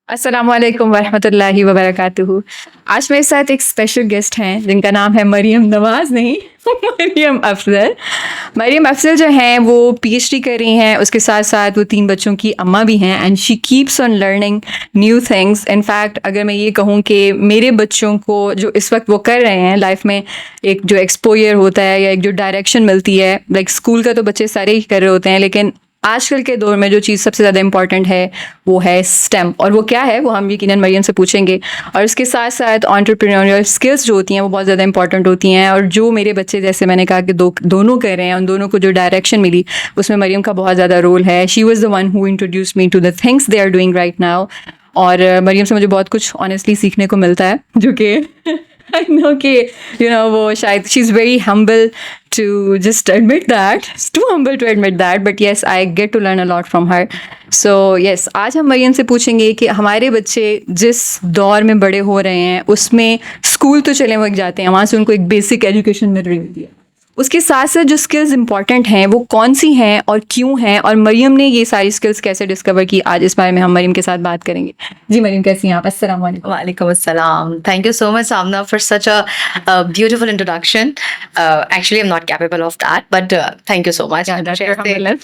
अस्सलामुअलैकुम वरहमतुल्लाहि वबरकातुहू। आज मेरे साथ एक स्पेशल गेस्ट हैं जिनका नाम है मरियम नवाज़ नहीं मरियम अफजल। मरियम अफजल जो हैं वो पीएचडी कर रही हैं, उसके साथ साथ वो 3 बच्चों की अम्मा भी हैं and she keeps on learning new things. In fact अगर मैं ये कहूँ कि मेरे बच्चों को जो इस वक्त वो कर रहे हैं लाइफ में, एक जो एक्सपोजर होता है या एक जो डायरेक्शन मिलती है, लाइक स्कूल का तो बच्चे सारे ही कर रहे होते हैं, लेकिन आजकल के दौर में जो चीज़ सबसे ज़्यादा इंपॉर्टेंट है वो है स्टेम। और वो क्या है वो हम यकीनन मरियम से पूछेंगे। और उसके साथ साथ एंटरप्रेन्योरियल स्किल्स जो होती हैं वो बहुत ज़्यादा इंपॉर्टेंट होती हैं। और जो मेरे बच्चे, जैसे मैंने कहा कि दोनों कर रहे हैं, उन दोनों को जो डायरेक्शन मिली उसमें मरियम का बहुत ज़्यादा रोल है। She was the one who introduce me to the things they are doing right now. और मरियम से मुझे बहुत कुछ ऑनेस्टली सीखने को मिलता है, जो कि I know कि वो शायद she is very humble to just admit that. It's too humble to admit that, but yes, I get to learn a lot from her. So yes, आज हम मरियम से पूछेंगे कि हमारे बच्चे जिस दौर में बड़े हो रहे हैं उसमें स्कूल तो चले वो जाते हैं, वहाँ से उनको एक बेसिक एजुकेशन मिल रही होती है, उसके साथ साथ जो स्किल्स इंपॉर्टेंट हैं वो कौन सी हैं और क्यों हैं, और मरियम ने ये सारी स्किल्स कैसे डिस्कवर की, आज इस बारे में हम मरियम के साथ बात करेंगे। जी मरियम, कैसी हैं आप? अस्सलाम वालेकुम। Walaikum assalam. Thank you so much, Amna, for such a beautiful introduction. Actually, I'm not capable of that, but thank you so much.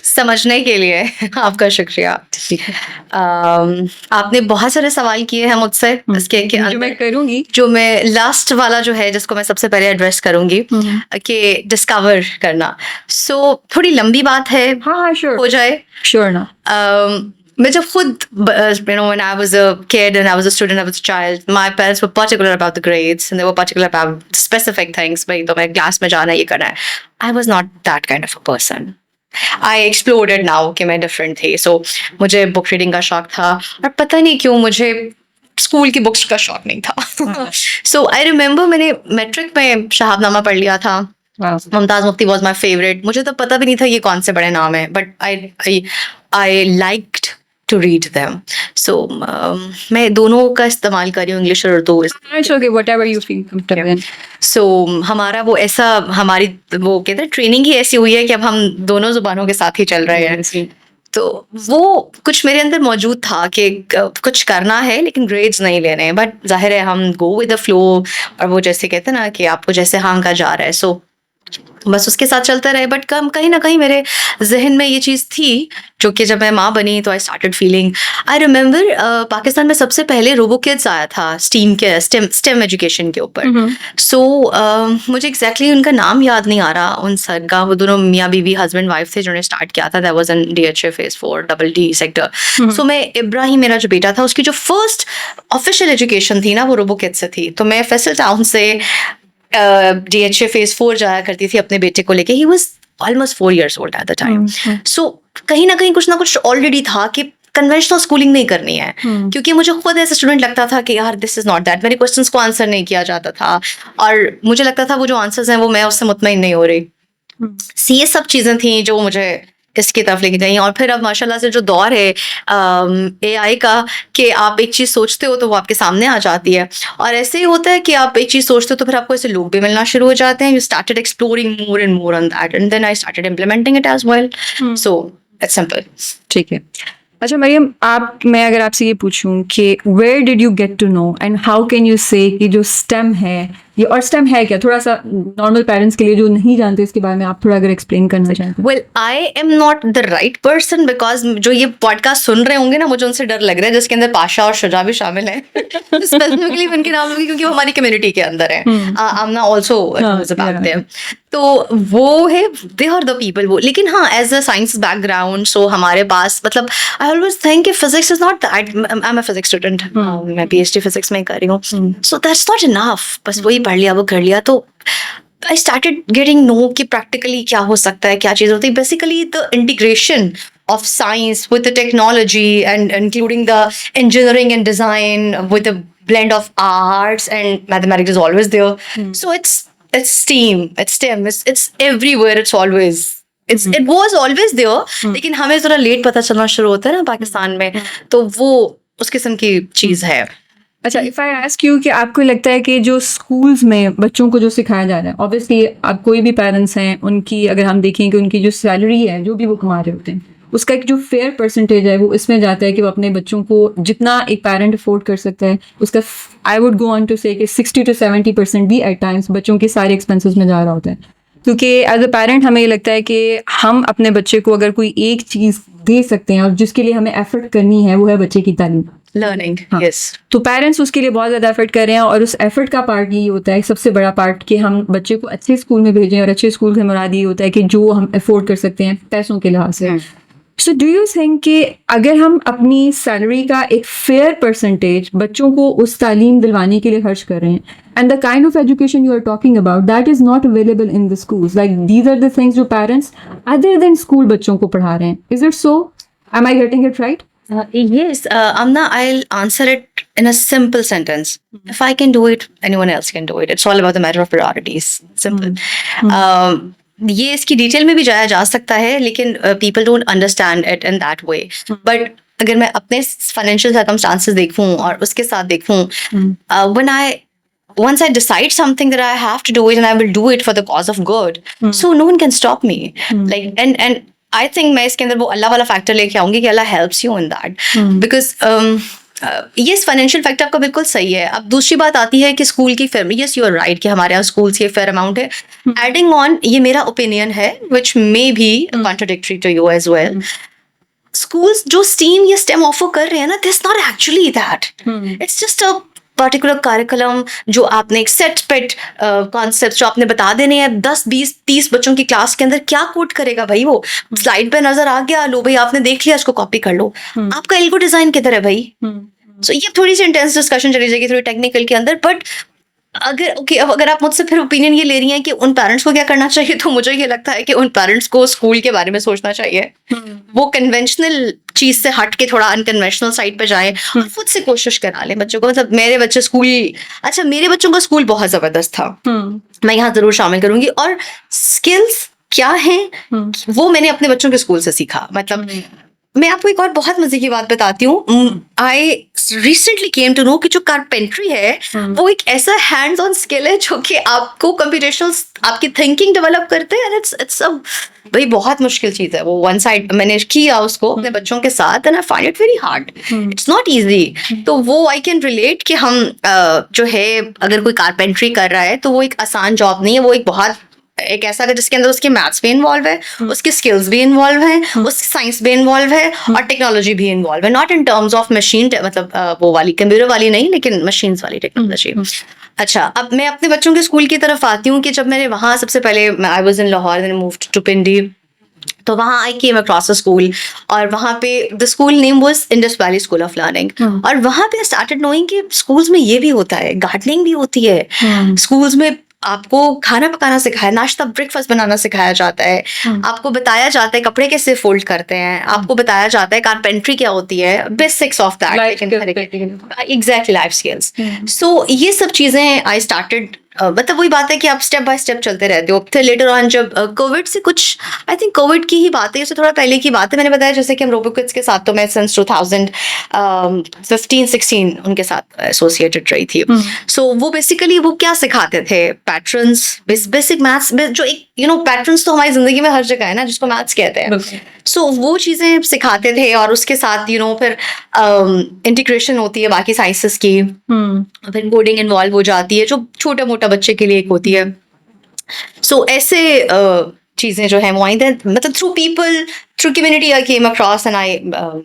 समझने के लिए आपका शुक्रिया। आपने बहुत सारे सवाल किए हैं मुझसे, इसके जो मैं करूँगी, जो मैं लास्ट वाला जो है जिसको मैं सबसे पहले एड्रेस करूंगी कि डिस्कवर करना। सो थोड़ी लंबी बात है, हाँ श्योर हो जाए? श्योर ना। मैं जब खुद when I was a kid and I was a student, I was a child, my parents were particular about the grades and they were particular about specific things. भाई तो मैं क्लास में जाना, ये करना है। I was not that kind of a person. I exploded now कि मैं different थी, so मुझे बुक रीडिंग का शौक था और पता नहीं क्यों मुझे स्कूल की बुक्स का शौक नहीं था। So I remember मैंने मैट्रिक में शहाबनामा पढ़ लिया था। मुमताज मुफ्ती was my favorite. मुझे तो पता भी नहीं था ये कौन से बड़े नाम है, but I liked to read them. So मैं दोनों का इस्तेमाल कर रही हूँ, इंग्लिश और Urdu. Okay, whatever you feel comfortable in. So हमारा वो ऐसा, हमारी वो कहते हैं ट्रेनिंग ही ऐसी हुई है कि अब हम दोनों जुबानों के साथ ही चल रहे हैं। तो वो कुछ मेरे अंदर मौजूद था कि कुछ करना है लेकिन ग्रेड्स नहीं लेने हैं, बट जाहिर है हम गो विद द फ्लो, और वो जैसे कहते हैं ना कि आपको जैसे हाँ का जा रहा है, सो बस उसके साथ चलते रहे। बट कहीं ना कहीं मेरे जहन में ये चीज़ थी, जो कि जब मैं माँ बनी तो I started feeling. I remember Pakistan में सबसे पहले रोबो किड्स आया था स्टेम एजुकेशन के ऊपर। सो मुझे एग्जैक्टली उनका नाम याद नहीं आ रहा उन सर का। वो दोनों मियाँ बीवी हस्बैंड वाइफ थे जिन्होंने स्टार्ट किया था। That was in DHA phase 4 DD sector. So मैं इब्राहिम, मेरा जो बेटा था, उसकी जो फर्स्ट ऑफिशियल एजुकेशन थी ना वो रोबो किड्स से थी। तो मैं फैसल टाउन से DHA phase 4 जाया करती थी अपने बेटे को लेके। He was almost 4 years old at the time. So कहीं ना कुछ ऑलरेडी था कि कन्वेंशनल स्कूलिंग नहीं करनी है, क्योंकि मुझे खुद ऐसे स्टूडेंट लगता था कि यार दिस इज नॉट दैट। मेरे क्वेश्चंस को आंसर नहीं किया जाता था और मुझे लगता था वो जो आंसर्स हैं वो मैं उससे मुतमईन नहीं हो रही। ये सब चीज़ें थी जो मुझे इसकी तरफ लेके गई। और फिर अब माशाल्लाह से जो दौर है AI का, कि आप एक चीज़ सोचते हो तो वो आपके सामने आ जाती है, और ऐसे ही होता है कि आप एक चीज़ सोचते हो तो फिर आपको ऐसे लोग भी मिलना शुरू हो जाते हैं। You started exploring more and more on that and then I started implementing it as well. So it's simple. ठीक है। अच्छा मरियम, मैं अगर आपसे ये पूछूं कि where did you get to know and how can you say कि जो स्टेम है ये, और स्टेम है क्या, थोड़ा सा नॉर्मल पेरेंट्स के लिए जो नहीं जानते इसके बारे में आप थोड़ा अगर एक्सप्लेन करना चाहते हैं। Well I am not the right person, because जो ये पॉडकास्ट सुन रहे होंगे ना, मुझे उनसे डर लग रहा है, जिसके अंदर पाशा और शुजा भी शामिल है। स्पेसिफिकली उनके नाम लूंगी क्योंकि वो हमारी कम्युनिटी के अंदर है। आमना ऑल्सो अबाउट देम। तो वो है, दे आर द पीपल वो। लेकिन हाँ, एज अ साइंस बैकग्राउंड, सो हमारे पास मतलब I always think physics is not that. I am a physics student, मैं PhD फिजिक्स में कर रही हूँ। सो दैट्स नॉट इनफ, बस वही पढ़ लिया वो कर लिया। तो I started getting know कि practically क्या हो सकता है, क्या चीज़ होती है। Basically the integration of science with the technology and including the engineering and design with a blend of arts and mathematics is always there. So it's STEAM, it's STEM, it's everywhere, it's always. It was always there, लेकिन हमें ज़रा late पता चलना शुरू होता है ना पाकिस्तान में, तो वो उस किस्म की चीज़ है। अच्छा, इफ़ आई आस्क यू कि आपको लगता है कि जो स्कूल्स में बच्चों को जो सिखाया जा रहा है, ऑब्वियसली आप कोई भी पेरेंट्स हैं, उनकी अगर हम देखें कि उनकी जो सैलरी है, जो भी वो कमा रहे होते हैं, उसका एक जो फेयर परसेंटेज है वो इसमें जाता है कि वो अपने बच्चों को जितना एक पेरेंट अफोर्ड कर सकता है उसका I would go on to say कि 60 to 70% भी एट टाइम्स बच्चों के सारे एक्सपेंसेस में जा रहा होता है। क्योंकि एज अ पेरेंट हमें ये लगता है कि हम अपने बच्चे को अगर कोई एक चीज़ दे सकते हैं और जिसके लिए हमें एफर्ट करनी है वो है बच्चे की तालीम, लर्निंग। हाँ। यस, तो पेरेंट्स उसके लिए बहुत ज़्यादा एफर्ट कर रहे हैं और उस एफर्ट का पार्ट ये होता है सबसे बड़ा पार्ट कि हम बच्चे को अच्छे स्कूल में भेजें, और अच्छे स्कूल से मुराद ये होता है कि जो हम अफोर्ड कर सकते हैं पैसों के लिहाज से। सो डू यू थिंक कि अगर हम अपनी सैलरी का एक फेयर परसेंटेज बच्चों को उस तालीम दिलवाने के लिए खर्च कर रहे हैं, and the kind of education you are talking about that is not available in the schools, like these are the things जो पेरेंट्स अदर देन स्कूल बच्चों को पढ़ा रहे हैं, is it so? Am I getting it right? yes, Amna, I'll answer it in a simple sentence. If I can do it, anyone else can do it. It's all about the matter of priorities. Simple. ये इसकी detail में भी जाया जा सकता है, लेकिन people don't understand it in that way. But अगर मैं अपने financial circumstances देखूं और उसके साथ देखूं, once I decide something that I have to do it and I will do it for the cause of good, so no one can stop me. Like and I think मैं इसके अंदर वो अल्लाह वाला फैक्टर लेके आऊंगी कि Allah helps you in that, because ये financial factor आपका बिल्कुल सही है। अब दूसरी बात आती है कि स्कूल की fair, yes you are right कि हमारे यहाँ स्कूल की फेयर अमाउंट है। एडिंग ऑन, ये मेरा ओपिनियन है which may be contradictory to you as well, schools जो STEAM या STEM ऑफर कर रहे हैं ना, this not actually that, it's just a particular कार्यक्रम जो आपने एक सेट पेट कॉन्सेप्ट जो आपने बता देने हैं 10 20 30 बच्चों की क्लास के अंदर, क्या कोड करेगा भाई? वो स्लाइड पे नजर आ गया, लो भाई आपने देख लिया, इसको कॉपी कर लो। आपका एल्गो डिजाइन किधर है भाई? सो ये थोड़ी सी इंटेंस डिस्कशन चली जाएगी थोड़ी टेक्निकल के अंदर, बट अगर आप मुझसे फिर ओपिनियन ये ले रही हैं कि उन पेरेंट्स को क्या करना चाहिए, तो मुझे ये लगता है कि उन पेरेंट्स को स्कूल के बारे में सोचना चाहिए। वो कन्वेंशनल चीज से हट के थोड़ा अनकन्वेंशनल साइड पे जाएं और खुद से कोशिश करा लें बच्चों को। मतलब मेरे बच्चों का स्कूल बहुत जबरदस्त था, मैं यहाँ जरूर शामिल करूंगी। और स्किल्स क्या हैं वो मैंने अपने बच्चों के स्कूल से सीखा। मतलब मैं आपको एक और बहुत मजे की बात बताती हूँ। I recently came to know कि जो कारपेंट्री है वो एक ऐसा हैंड्स ऑन स्किल है जो कि आपको कंप्यूटेशनल आपकी थिंकिंग डेवलप करते हैं। इट्स अ भाई बहुत मुश्किल चीज है वो। वन साइड मैंने किया उसको अपने बच्चों के साथ and I find it very hard, it's not easy. तो वो आई कैन रिलेट कि हम जो है अगर कोई कारपेंट्री कर रहा है तो वो एक आसान जॉब नहीं है, वो एक बहुत एक ऐसा जिसके अंदर उसके मैथ्स भी इन्वॉल्व है, उसके स्किल्स भी इन्वॉल्व है, उसकी साइंस भी इन्वॉल्व है और टेक्नोलॉजी भी इन्वॉल्व है। Not in terms of machine, मतलब वो वाली कंप्यूटर वाली नहीं, लेकिन मशीन्स वाली टेक्नोलॉजी। अच्छा, अब मैं अपने बच्चों के स्कूल की तरफ आती हूँ कि जब मैंने वहाँ सबसे पहले I was in Lahore then moved to Pindi, तो वहाँ आई केम अक्रॉस अ स्कूल और वहाँ पे the school name was Indus Valley School of learning. और वहाँ पे स्टार्टेड नोइंग कि स्कूल्स में ये भी होता है, गार्डनिंग भी होती है, स्कूल्स में आपको खाना पकाना सिखाया, नाश्ता ब्रेकफास्ट बनाना सिखाया जाता है, आपको बताया जाता है कपड़े कैसे फोल्ड करते हैं, आपको बताया जाता है कारपेंट्री क्या होती है, basics of that, exactly life skills. So ये सब चीजें आई स्टार्टेड, मतलब वही बात है कि आप स्टेप बाय स्टेप चलते रहते हो। फिर लेटर ऑन जब कोविड से कुछ, आई थिंक कोविड की ही बात है, उससे थोड़ा पहले की बात है, मैंने बताया जैसे कि हम रोबोकिड्स के साथ तो मैं सिंस 2015-16 उनके साथ एसोसिएटेड रही थी। सो वो बेसिकली वो क्या सिखाते थे, पैटर्न्स, बेसिक मैथ्स, जो एक पैटर्न्स तो हमारी जिंदगी में हर जगह है ना, जिसको मैथ्स कहते हैं। सो वो चीजें सिखाते थे और उसके साथ फिर इंटीग्रेशन होती है बाकी साइंसेस की, फिर कोडिंग इन्वॉल्व हो जाती है जो छोटा मोटा बच्चे के लिए एक होती है। सो ऐसे चीजें जो है वो आई, मतलब through people, through community I came across and I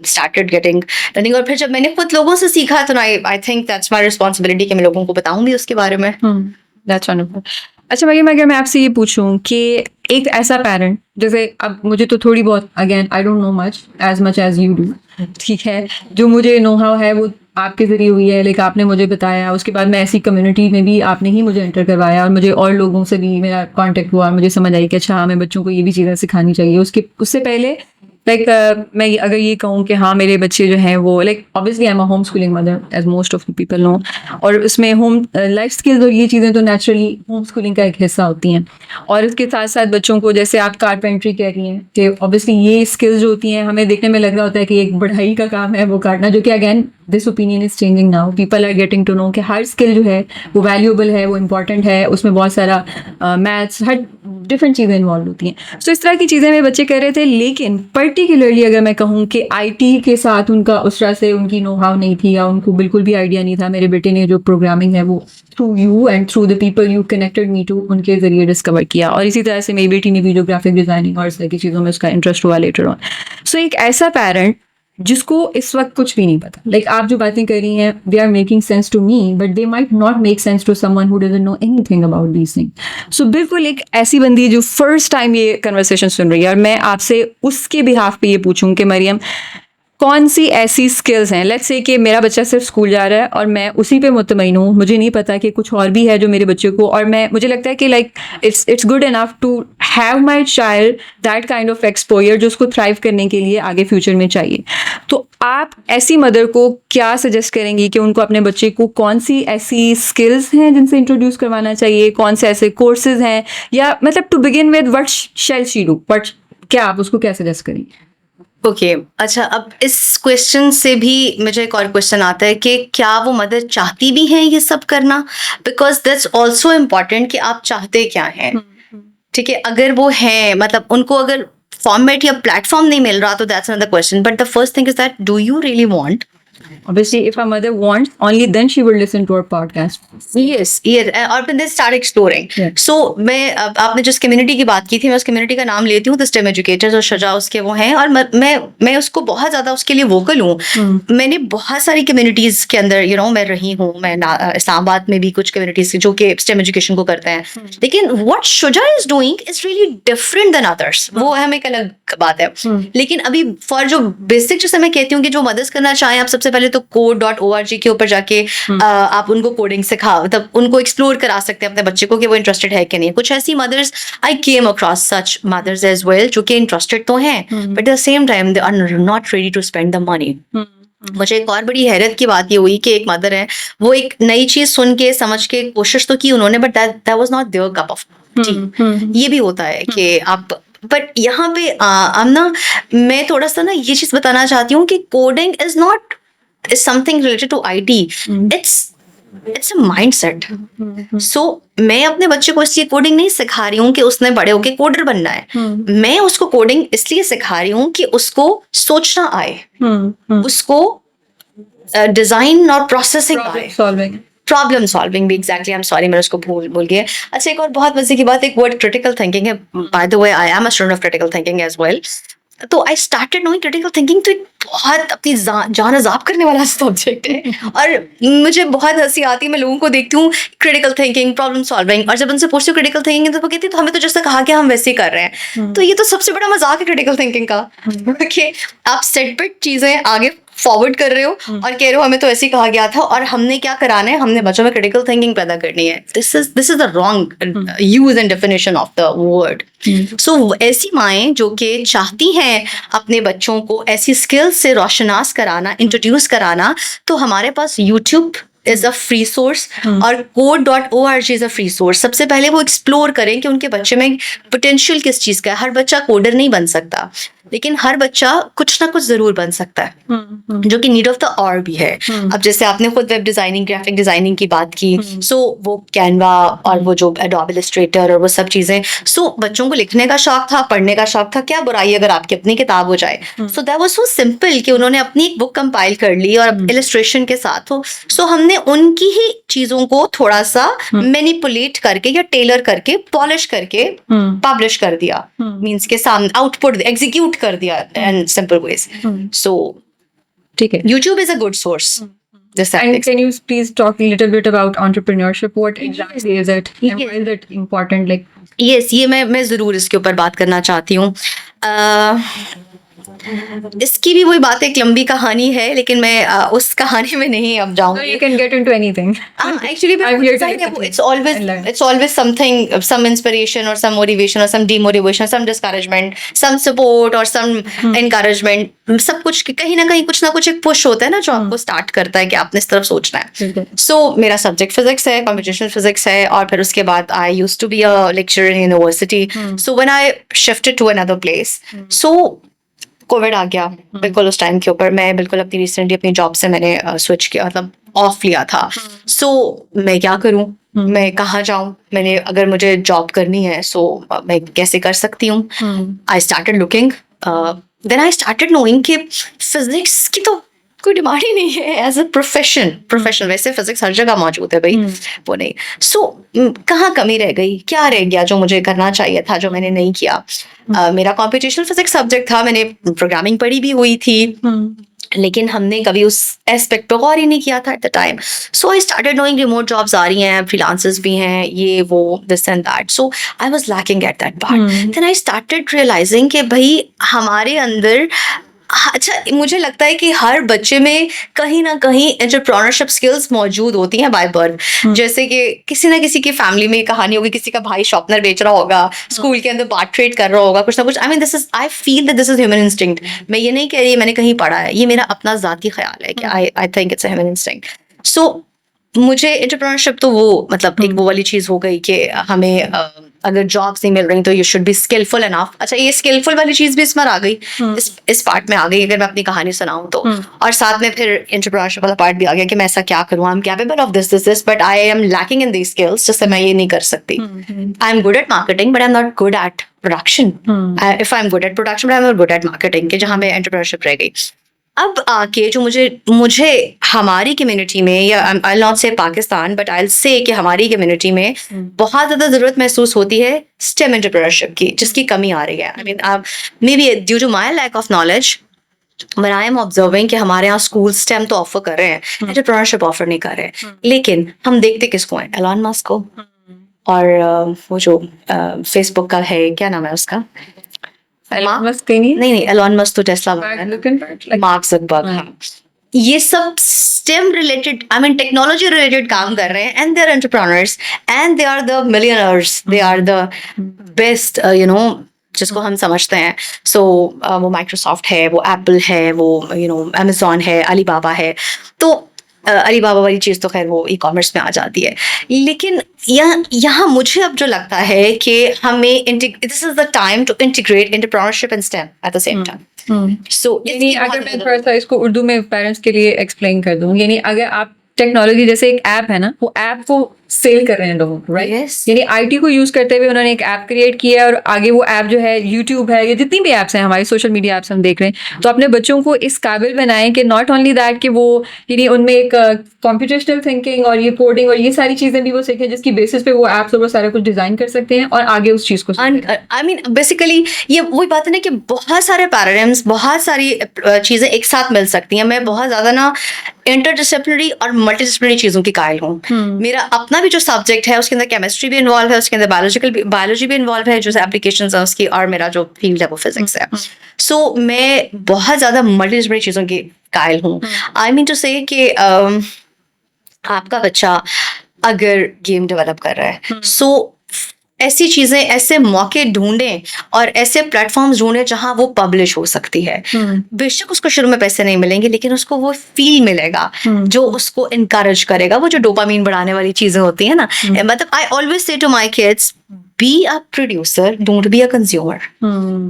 started getting learning. और फिर जब मैंने खुद लोगों से सीखा तो आई थिंक दैट्स माय रिस्पॉन्सिबिलिटी कि मैं लोगों को बताऊंगी उसके बारे में। That's wonderful. अच्छा मरियम, अगर मैं आपसे ये पूछूं कि एक ऐसा पेरेंट, जैसे अब मुझे तो थोड़ी बहुत, again I don't know much as you do, ठीक है, जो मुझे नो हाउ है वो आपके ज़रिए हुई है, लेकिन आपने मुझे बताया, उसके बाद मैं ऐसी कम्युनिटी में भी आपने ही मुझे एंटर करवाया और मुझे और लोगों से भी मेरा कांटेक्ट हुआ और मुझे समझ आई कि अच्छा हमें बच्चों को ये भी चीज़ें सिखानी चाहिए। उससे पहले मैं अगर ये कहूँ कि हाँ मेरे बच्चे जो हैं वो obviously I am a home schooling mother as most of people know, और उसमें होम लाइफ स्किल्स और ये चीज़ें तो नेचुरली होम स्कूलिंग का एक हिस्सा होती हैं। और इसके साथ साथ बच्चों को, जैसे आप कारपेंट्री कह रही हैं, कि ऑब्वियसली ये स्किल्स जो होती हैं हमें देखने में लग रहा होता है कि एक बढ़ाई का काम है वो काटना, जो कि again this opinion is changing now, people are getting to know कि हर स्किल जो है वो वैल्यूएबल है, वो इंपॉर्टेंट है, उसमें बहुत सारा मैथ्स, हर डिफरेंट चीज़ें इन्वॉल्व होती हैं। सो इस तरह की चीज़ें मेरे बच्चे कह रहे थे, लेकिन पर पर्टिकुलरली अगर मैं कहूँ कि आईटी के साथ उनका उस तरह से उनकी नो हाउ नहीं थी या उनको बिल्कुल भी आइडिया नहीं था, मेरे बेटे ने जो प्रोग्रामिंग है वो through you and through the people you connected me to, उनके ज़रिए डिस्कवर किया। और इसी तरह से मेरी बेटी ने भी जो ग्राफिक डिज़ाइनिंग और इस तरह की चीज़ों में उसका इंटरेस्ट हुआ लेटर ऑन। सो एक ऐसा पेरेंट जिसको इस वक्त कुछ भी नहीं पता, लाइक आप जो बातें कर रही हैं they are making sense to me but they might not make sense to someone who doesn't know anything about these things. So बिल्कुल एक ऐसी बंदी है जो फर्स्ट टाइम ये कन्वर्सेशन सुन रही है, और मैं आपसे उसके बिहाफ पे ये पूछूं कि मरियम कौन सी ऐसी स्किल्स हैं, लेट्स से कि मेरा बच्चा सिर्फ स्कूल जा रहा है और मैं उसी पे मुतमईन हूँ, मुझे नहीं पता कि कुछ और भी है जो मेरे बच्चे को, और मैं मुझे लगता है कि like it's good enough to have my child that kind of exposure जो उसको थ्राइव करने के लिए आगे फ्यूचर में चाहिए। तो आप ऐसी मदर को क्या सजेस्ट करेंगी कि उनको अपने बच्चे को कौन सी ऐसी स्किल्स हैं जिनसे इंट्रोड्यूस करवाना चाहिए, कौन से ऐसे कोर्सेज हैं, या मतलब to begin with what shall she do, but क्या आप उसको क्या सजेस्ट करेंगे? ओके अच्छा, अब इस क्वेश्चन से भी मुझे एक और क्वेश्चन आता है कि क्या वो मदर चाहती भी हैं ये सब करना, बिकॉज दैट्स ऑल्सो इम्पॉर्टेंट कि आप चाहते क्या हैं। ठीक है, अगर वो हैं मतलब उनको अगर फॉर्मेट या प्लेटफॉर्म नहीं मिल रहा तो that's another question, but the first thing is that do you really want. Obviously, if a mother wants, only then she will listen to our podcast. Yes, और फिर they start exploring. Yeah. So मैं आपने जिस community की बात की थी, मैं उस कम्युनिटी का नाम लेती हूँ, द स्टेम एजुकेटर्स, और शजा उसके वो हैं, और मैं उसको बहुत ज़्यादा उसके लिए वोकल हूँ। मैंने बहुत सारी कम्युनिटीज़ के अंदर मैं रही हूँ, मैं इस्लामाबाद में भी कुछ कम्युनिटीज़ जो कि स्टेम एजुकेशन को करते हैं, लेकिन what Shuja is doing is really different than others, वो हम एक अलग बात है। लेकिन अभी फॉर जो बेसिक, जैसे मैं कहती हूँ कि जो मदर्स करना चाहें, आप सबसे पहले तो code.org के ऊपर जाके आप उनको कोडिंग सिखा, मतलब उनको एक्सप्लोर करा सकते हैं अपने बच्चे को कि वो इंटरेस्टेड है कि नहीं। कुछ ऐसी mothers, I came across such mothers as well, जो कि इंटरेस्टेड तो हैं but at the same time they are not ready to spend the money. मुझे एक और बड़ी हैरत की बात ये हुई कि एक मदर है, वो एक नई चीज सुन के समझ के कोशिश तो की उन्होंने, but that was not their cup of tea. ये भी होता है कि आप, बट यहाँ पे आमना मैं थोड़ा सा ना ये चीज बताना चाहती हूँ कि coding is not is something related to IT. It's a mindset. So मैं अपने बच्चे को इसलिए कोडिंग नहीं सिखा रही हूँ कि उसने बड़े होके कोडर बनना है। मैं उसको कोडिंग इसलिए सिखा रही हूँ कि उसको सोचना आए, उसको डिजाइन और प्रोसेसिंग आए, प्रॉब्लम सॉल्विंग भी। एग्जैक्टली, आई एम सॉरी, मैं उसको भूल गया। अच्छा, एक और बहुत मजे की बात, एक वर्ड क्रिटिकल थिंकिंग है। By the way, I am a student of critical thinking as well. तो I started knowing critical thinking, तो एक बहुत अपनी जान अजाब करने वाला सब्जेक्ट है, और मुझे बहुत हंसी आती है। मैं लोगों को देखती हूँ क्रिटिकल थिंकिंग, प्रॉब्लम सॉल्विंग, और जब उनसे पूछती हूँ क्रिटिकल थिंकिंग, तो वो कहती है तो हमें तो जैसा कहा कि हम वैसे ही कर रहे हैं। तो ये तो सबसे बड़ा मजाक है क्रिटिकल थिंकिंग का, कि आप सेटबैक चीजें आगे फॉरवर्ड कर रहे हो और कह रहे हो हमें तो ऐसे ही कहा गया था, और हमने क्या कराना है, हमने बच्चों में क्रिटिकल थिंकिंग पैदा करनी है। This is the wrong use and definition of the word. So ऐसी माएँ जो कि चाहती हैं अपने बच्चों को ऐसी स्किल्स से रोशनास कराना, इंट्रोड्यूस कराना, तो हमारे पास YouTube is a free source और code.org is a free source. सबसे पहले वो एक्सप्लोर करें कि उनके बच्चे में पोटेंशियल किस चीज का है। हर बच्चा कोडर नहीं बन सकता, लेकिन हर बच्चा कुछ ना कुछ जरूर बन सकता है, जो कि नीड ऑफ द आवर भी है। अब जैसे आपने खुद वेब डिजाइनिंग, ग्राफिक डिजाइनिंग की बात की, सो वो कैनवा और वो जो एडोब इलस्ट्रेटर और वो सब चीजें, सो बच्चों को लिखने का शौक था, पढ़ने का शौक था, क्या बुराई अगर आपकी अपनी किताब हो जाए। So that was so simple कि उन्होंने अपनी एक बुक कंपाइल कर ली और इलस्ट्रेशन के साथ हो। सो हमने उनकी ही चीजों को थोड़ा सा मैनिपुलेट करके या टेलर करके, पॉलिश करके पब्लिश कर दिया, मींस के सामने आउटपुट एग्जीक्यूट कर दिया इन सिंपल वेज। सो ठीक है, YouTube is a good source. And can you please talk a little bit about entrepreneurship? What exactly is it? And why is it important? Like, yes, ये मैं जरूर इसके ऊपर बात करना चाहती हूँ। इसकी भी वही बात, एक लंबी कहानी है, लेकिन मैं उस कहानी में नहीं अब जाऊंगी। you can get into anything. Actually, I'm here to listen. it's always something, some inspiration or some motivation or some demotivation, some discouragement, some support or some encouragement. सब कुछ कहीं ना कहीं कुछ ना कुछ एक पुश होता है ना, जो आपको स्टार्ट करता है कि आपने इस तरफ सोचना है। सो मेरा सब्जेक्ट फिजिक्स है, कंप्यूटेशनल फिजिक्स है, और फिर उसके बाद I used to be a lecturer in university. So when I shifted to another place, so covid आ गया बिल्कुल उस टाइम के ऊपर। मैं बिल्कुल अपनी रिसेंटली अपनी जॉब से मैंने स्विच किया, मतलब ऑफ लिया था। सो मैं क्या करूं, मैं कहाँ जाऊं, मैंने अगर मुझे जॉब करनी है सो मैं कैसे कर सकती हूँ। I started looking, then I started knowing कि फिजिक्स की तो कोई डिमांड ही नहीं है एज अ प्रोफेशन। वैसे फिजिक्स हर जगह मौजूद है भाई, वो नहीं। सो कहाँ कमी रह गई, क्या रह गया जो मुझे करना चाहिए था जो मैंने नहीं किया? मेरा कॉम्पिटिशनल फिजिक्स सब्जेक्ट था, मैंने प्रोग्रामिंग पढ़ी भी हुई थी, लेकिन हमने कभी उस एस्पेक्ट पे गौर ही नहीं किया था at the time. So I started knowing remote jobs आ रही हैं, फ्रीलांसर्स भी हैं, ये वो this and that. So I was lacking at that part. Then I started realizing कि भाई हमारे अंदर, अच्छा मुझे लगता है कि हर बच्चे में कहीं ना कहीं एंटरप्रेन्योरशिप स्किल्स मौजूद होती हैं बाय बर्थ। जैसे कि किसी ना किसी की फैमिली में कहानी होगी, किसी का भाई शॉर्पनर बेच रहा होगा, स्कूल के अंदर बार्ट ट्रेड कर रहा होगा, कुछ ना कुछ। I mean I feel that this is human instinct. मैं ये नहीं कह रही मैंने कहीं पढ़ा है, ये मेरा अपना ज़ाती ख्याल है कि I think it's a human instinct. So मुझे एंटरप्रेन्योरशिप तो वो मतलब एक वो वाली चीज़ हो गई कि हमें अगर जॉब्स नहीं मिल रही तो you should be skillful enough. अच्छा, ये स्किलफुल वाली चीज़ भी इसमें आ गई, इस पार्ट में आ गई, अगर मैं अपनी कहानी सुनाऊं तो। और साथ में फिर एंटरप्रेन्योरशिप वाला पार्ट भी आ गया कि मैं ऐसा क्या करूँ, I am capable of this but I am lacking in these skills, जैसे मैं ये नहीं कर सकती। I am good at marketing but I am not good at production. If I am good at production but I am not good at marketing, के जहाँ में entrepreneurship रह गई। अब आके जो मुझे हमारी कम्युनिटी में, या आई नॉट से पाकिस्तान बट आई से कि हमारी कम्युनिटी में बहुत ज़्यादा ज़रूरत महसूस होती है स्टेम एंटरप्रेन्योरशिप की, जिसकी कमी आ रही है। I mean maybe due to my lack of knowledge, but I am observing कि हमारे यहाँ स्कूल स्टेम तो ऑफर कर रहे हैं, एंटरप्रेन्योरशिप ऑफर नहीं कर रहे। लेकिन हम देखते किसको हैं? एलन मस्क को, और वो जो फेसबुक का है, क्या नाम है उसका? नहीं, एलन मस्क तो टेस्ला वाला है, मार्क ज़करबर्ग। ये सब STEM related, I mean technology related काम कर रहे हैं, and they are entrepreneurs and they are the millionaires, they are the best, you know, जिसको हम समझते हैं। सो वो माइक्रोसॉफ्ट है, वो एप्पल है, वो अमेजोन है, अलीबाबा है। तो अलीबाबा वाली चीज़ तो खैर वो ई-कॉमर्स में आ जाती है। लेकिन यहाँ मुझे अब जो लगता है कि हमें this is the time to integrate entrepreneurship and STEM at the same time. So अगर मैं थोड़ा सा इसको उर्दू में पेरेंट्स के लिए एक्सप्लेन कर दूं, यानी अगर आप टेक्नोलॉजी, जैसे एक ऐप है ना, वो ऐप वो सेल कर रहे हैं लोगों को, राइट? यानी आईटी को यूज करते हुए उन्होंने एक ऐप क्रिएट किया, और आगे वो ऐप जो है यूट्यूब है, या जितनी भी ऐप्स हैं हमारी सोशल मीडिया ऐप्स हम देख रहे हैं, तो अपने बच्चों को इस काबिल बनाएं कि नॉट ओनली दैट कि वो यानी उनमें एक कॉम्प्यूटेशनल थिंकिंग और ये कोडिंग और ये सारी चीजें भी वो सीखें, जिसकी बेसिस पे वो ऐप्स और वो सारा कुछ डिजाइन कर सकते हैं और आगे उस चीज को। आई मीन बेसिकली ये वही बात है ना कि बहुत सारे पैराडाइम्स, बहुत सारी चीजें एक साथ मिल सकती हैं। मैं बहुत ज्यादा ना इंटरडिसिप्लिनरी और मल्टीडिसिप्लिनरी चीजों की कायल हूँ। मेरा अपना भी जो सब्जेक्ट है उसके अंदर केमिस्ट्री भी इन्वॉल्व है, उसके अंदर बायोलॉजी भी इन्वॉल्व है, जो एप्लीकेशंस है उसकी, और मेरा जो फील्ड है वो फिजिक्स है। सो मैं बहुत ज़्यादा मल्टीडिसिप्लिनरी चीज़ों की कायल हूँ। आई मीन टू से कि आपका बच्चा अगर गेम डेवलप कर रहा है, सो ऐसी चीज़ें, ऐसे मौके ढूंढें और ऐसे प्लेटफॉर्म्स ढूंढें जहां वो पब्लिश हो सकती है। बेशक उसको शुरू में पैसे नहीं मिलेंगे, लेकिन उसको वो फील मिलेगा जो उसको इनकरेज करेगा, वो जो डोपामीन बढ़ाने वाली चीज़ें होती है ना। मतलब I always say to my kids, be a producer, don't be a consumer.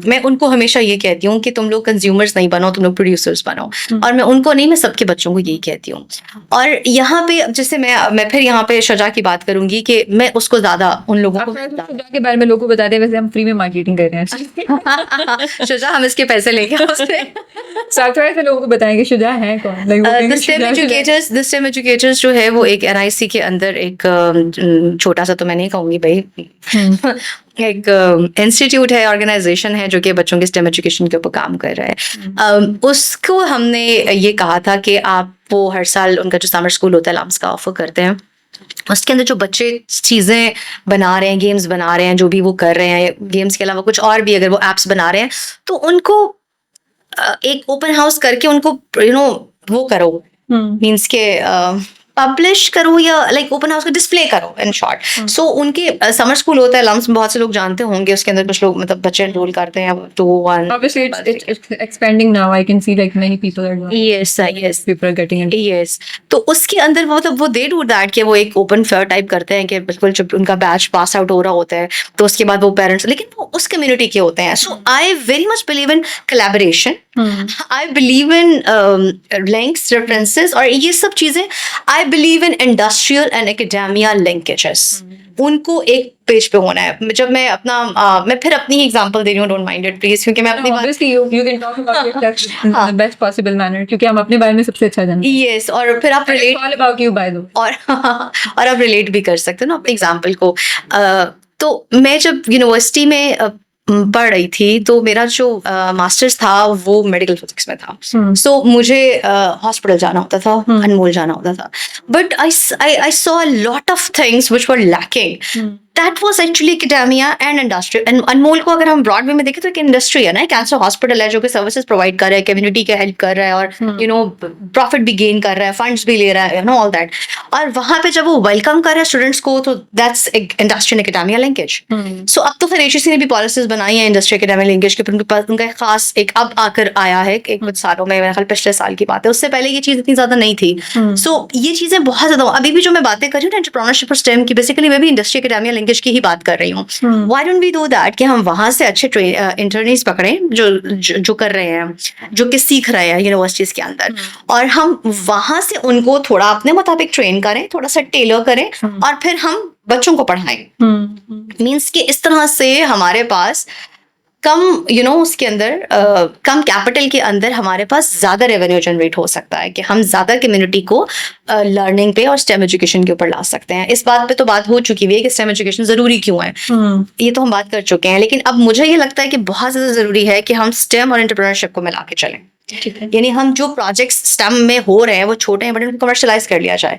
मैं उनको हमेशा ये कहती हूँ कि तुम लोग कंज्यूमर्स नहीं बनो, तुम लोग प्रोड्यूसर्स बनो। और मैं उनको नहीं, मैं सबके बच्चों को यही कहती हूँ। और यहाँ पे जैसे मैं फिर यहाँ पे शुजा की बात करूंगी कि मैं उसको ज्यादा उन लोगों को शुजा के बारे में लोगों को बता दें, वैसे हम फ्री में मार्केटिंग कर रहे हैं। शुजा हम इसके पैसे लेंगे उससे। थोड़ा सा लोगों को बताएंगे शुजा है कौन। दिस STEM एजुकेटर्स जो है वो एक NIC के अंदर एक छोटा सा, तो मैं नहीं कहूँगी भाई, एक इंस्टीट्यूट है, ऑर्गेनाइजेशन है जो कि बच्चों के STEM एजुकेशन के ऊपर काम कर रहा है। उसको हमने ये कहा था कि आप वो हर साल उनका जो समर स्कूल होता है लम्स का ऑफर करते हैं, उसके अंदर जो बच्चे चीज़ें बना रहे हैं, गेम्स बना रहे हैं, जो भी वो कर रहे हैं, गेम्स के अलावा कुछ और भी अगर वो एप्स बना रहे हैं, तो उनको एक ओपन हाउस करके उनको वो करो, मीन्स के पब्लिश करो या लाइक ओपन हाउस को डिस्प्ले करो इन शॉर्ट। सो उनके समर स्कूल होता है लम्स, बहुत से लोग जानते होंगे, उसके अंदर कुछ लोग मतलब बच्चे एनरोल करते हैं 2-1। Obviously it's expanding now. I can see like many people are doing. Yes. People are getting into. Yes. तो उसके अंदर वो दे डू दैट कि वो एक ओपन फेयर टाइप करते हैं कि बिल्कुल जब उनका बैच पास आउट हो रहा होता है तो उसके बाद वो पेरेंट्स, लेकिन वो उस कम्युनिटी के होते हैं। So I very much believe in collaboration, I believe in links, references, और ये सब चीज़ें I believe in industrial and academia linkages, उनको एक पेज पे होना है। जब मैं मैं फिर अपनी एग्जांपल दे रही हूँ, डोंट माइंड इट प्लीज, क्योंकि मैं अपनी obviously you can talk about it in the best possible manner, क्योंकि हम अपने बारे में सबसे अच्छा जानते हैं। यस, और फिर आप relate It's all about you by the way। और आप रिलेट भी कर सकते हो ना अपने एग्जाम्पल को। तो मैं जब यूनिवर्सिटी में पढ़ रही थी, तो मेरा जो मास्टर्स था वो मेडिकल फिजिक्स में था। सो मुझे हॉस्पिटल जाना होता था, अनमोल जाना होता था, but I saw a lot of things which were lacking. That was actually academia and industry. And Anmol को अगर हम ब्रॉडवे में देखें तो एक इंडस्ट्री है ना, कैंसर हॉस्पिटल है जो कि सर्विसेज प्रोवाइड कर रहा है, कम्युनिटी के हेल्प कर रहा है, और प्रॉफिट भी गेन कर रहा है, फंड्स भी ले रहा है, ऑल दैट। और वहां पे जब वो वेलकम कर रहा है स्टूडेंट्स को, तो that's industry and academia linkage. So अब तो फिर एचईसी ने भी पॉलिसीज बनाई है इंडस्ट्री एकेडेमिया लिंकेज के, उनके पास उनका खास एक अब आकर आया है एक कुछ सालों में, मेरे ख्याल पिछले साल की बात है, उससे पहले ये चीज इतनी ज्यादा नहीं थी। सो ये चीजें बहुत ज्यादा, अभी भी जो मैं बातें कर रही हूँ ना एंटरप्रेन्योरशिप और स्टेम की, बेसिकली मैं भी इंडस्ट्री एकेडेमिया लिंकेज की ही बात कर रही हूँ। Why don't we do that, कि हम वहां से अच्छे इंटर्नीज पकड़ें जो कर रहे हैं, जो कि सीख रहे हैं यूनिवर्सिटीज के अंदर, और हम वहां से उनको थोड़ा अपने मुताबिक ट्रेन करें, थोड़ा सा टेलर करें, और फिर हम बच्चों को पढ़ाएं। मीन्स कि इस तरह से हमारे पास कम उसके अंदर कम कैपिटल के अंदर हमारे पास ज्यादा रेवेन्यू जनरेट हो सकता है, कि हम ज्यादा कम्युनिटी को लर्निंग पे और स्टेम एजुकेशन के ऊपर ला सकते हैं। इस बात पे तो बात हो चुकी हुई है कि स्टेम एजुकेशन जरूरी क्यों है, ये तो हम बात कर चुके हैं, लेकिन अब मुझे ये लगता है कि बहुत ज्यादा जरूरी है कि हम स्टेम और एंटरप्रेन्योरशिप को मिला के चलें। यानी हम जो प्रोजेक्ट्स स्टेम में हो रहे हैं वो छोटे हैं, बट उनको कमर्शलाइज कर लिया जाए।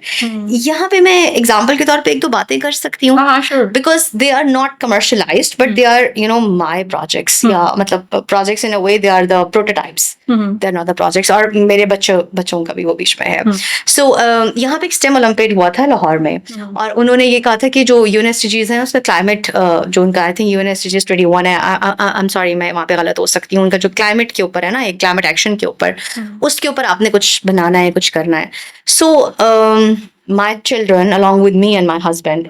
यहाँ पे मैं एग्जांपल के तौर पे एक दो बातें कर सकती हूँ, because they are not commercialized, but they are my projects, या मतलब projects in a way, they are the prototypes, they are not the projects, और मेरे बच्चों का भी वो बीच में है। सो यहाँ पे एक स्टेम ओलंपियाड हुआ था लाहौर में, और उन्होंने ये कहा था कि जो यूएनएसडीजीज हैं उसका क्लाइमेट, जो उनका आई थिंक यूएनएसडीजीज 21 है, आई एम सॉरी मैं वहाँ पे गलत हो सकती हूँ, उनका जो क्लाइमेट के ऊपर है ना, एक क्लाइमेट एक्शन के ऊपर, उसके ऊपर आपने कुछ बनाना है, कुछ करना है। सो my children along with me and my husband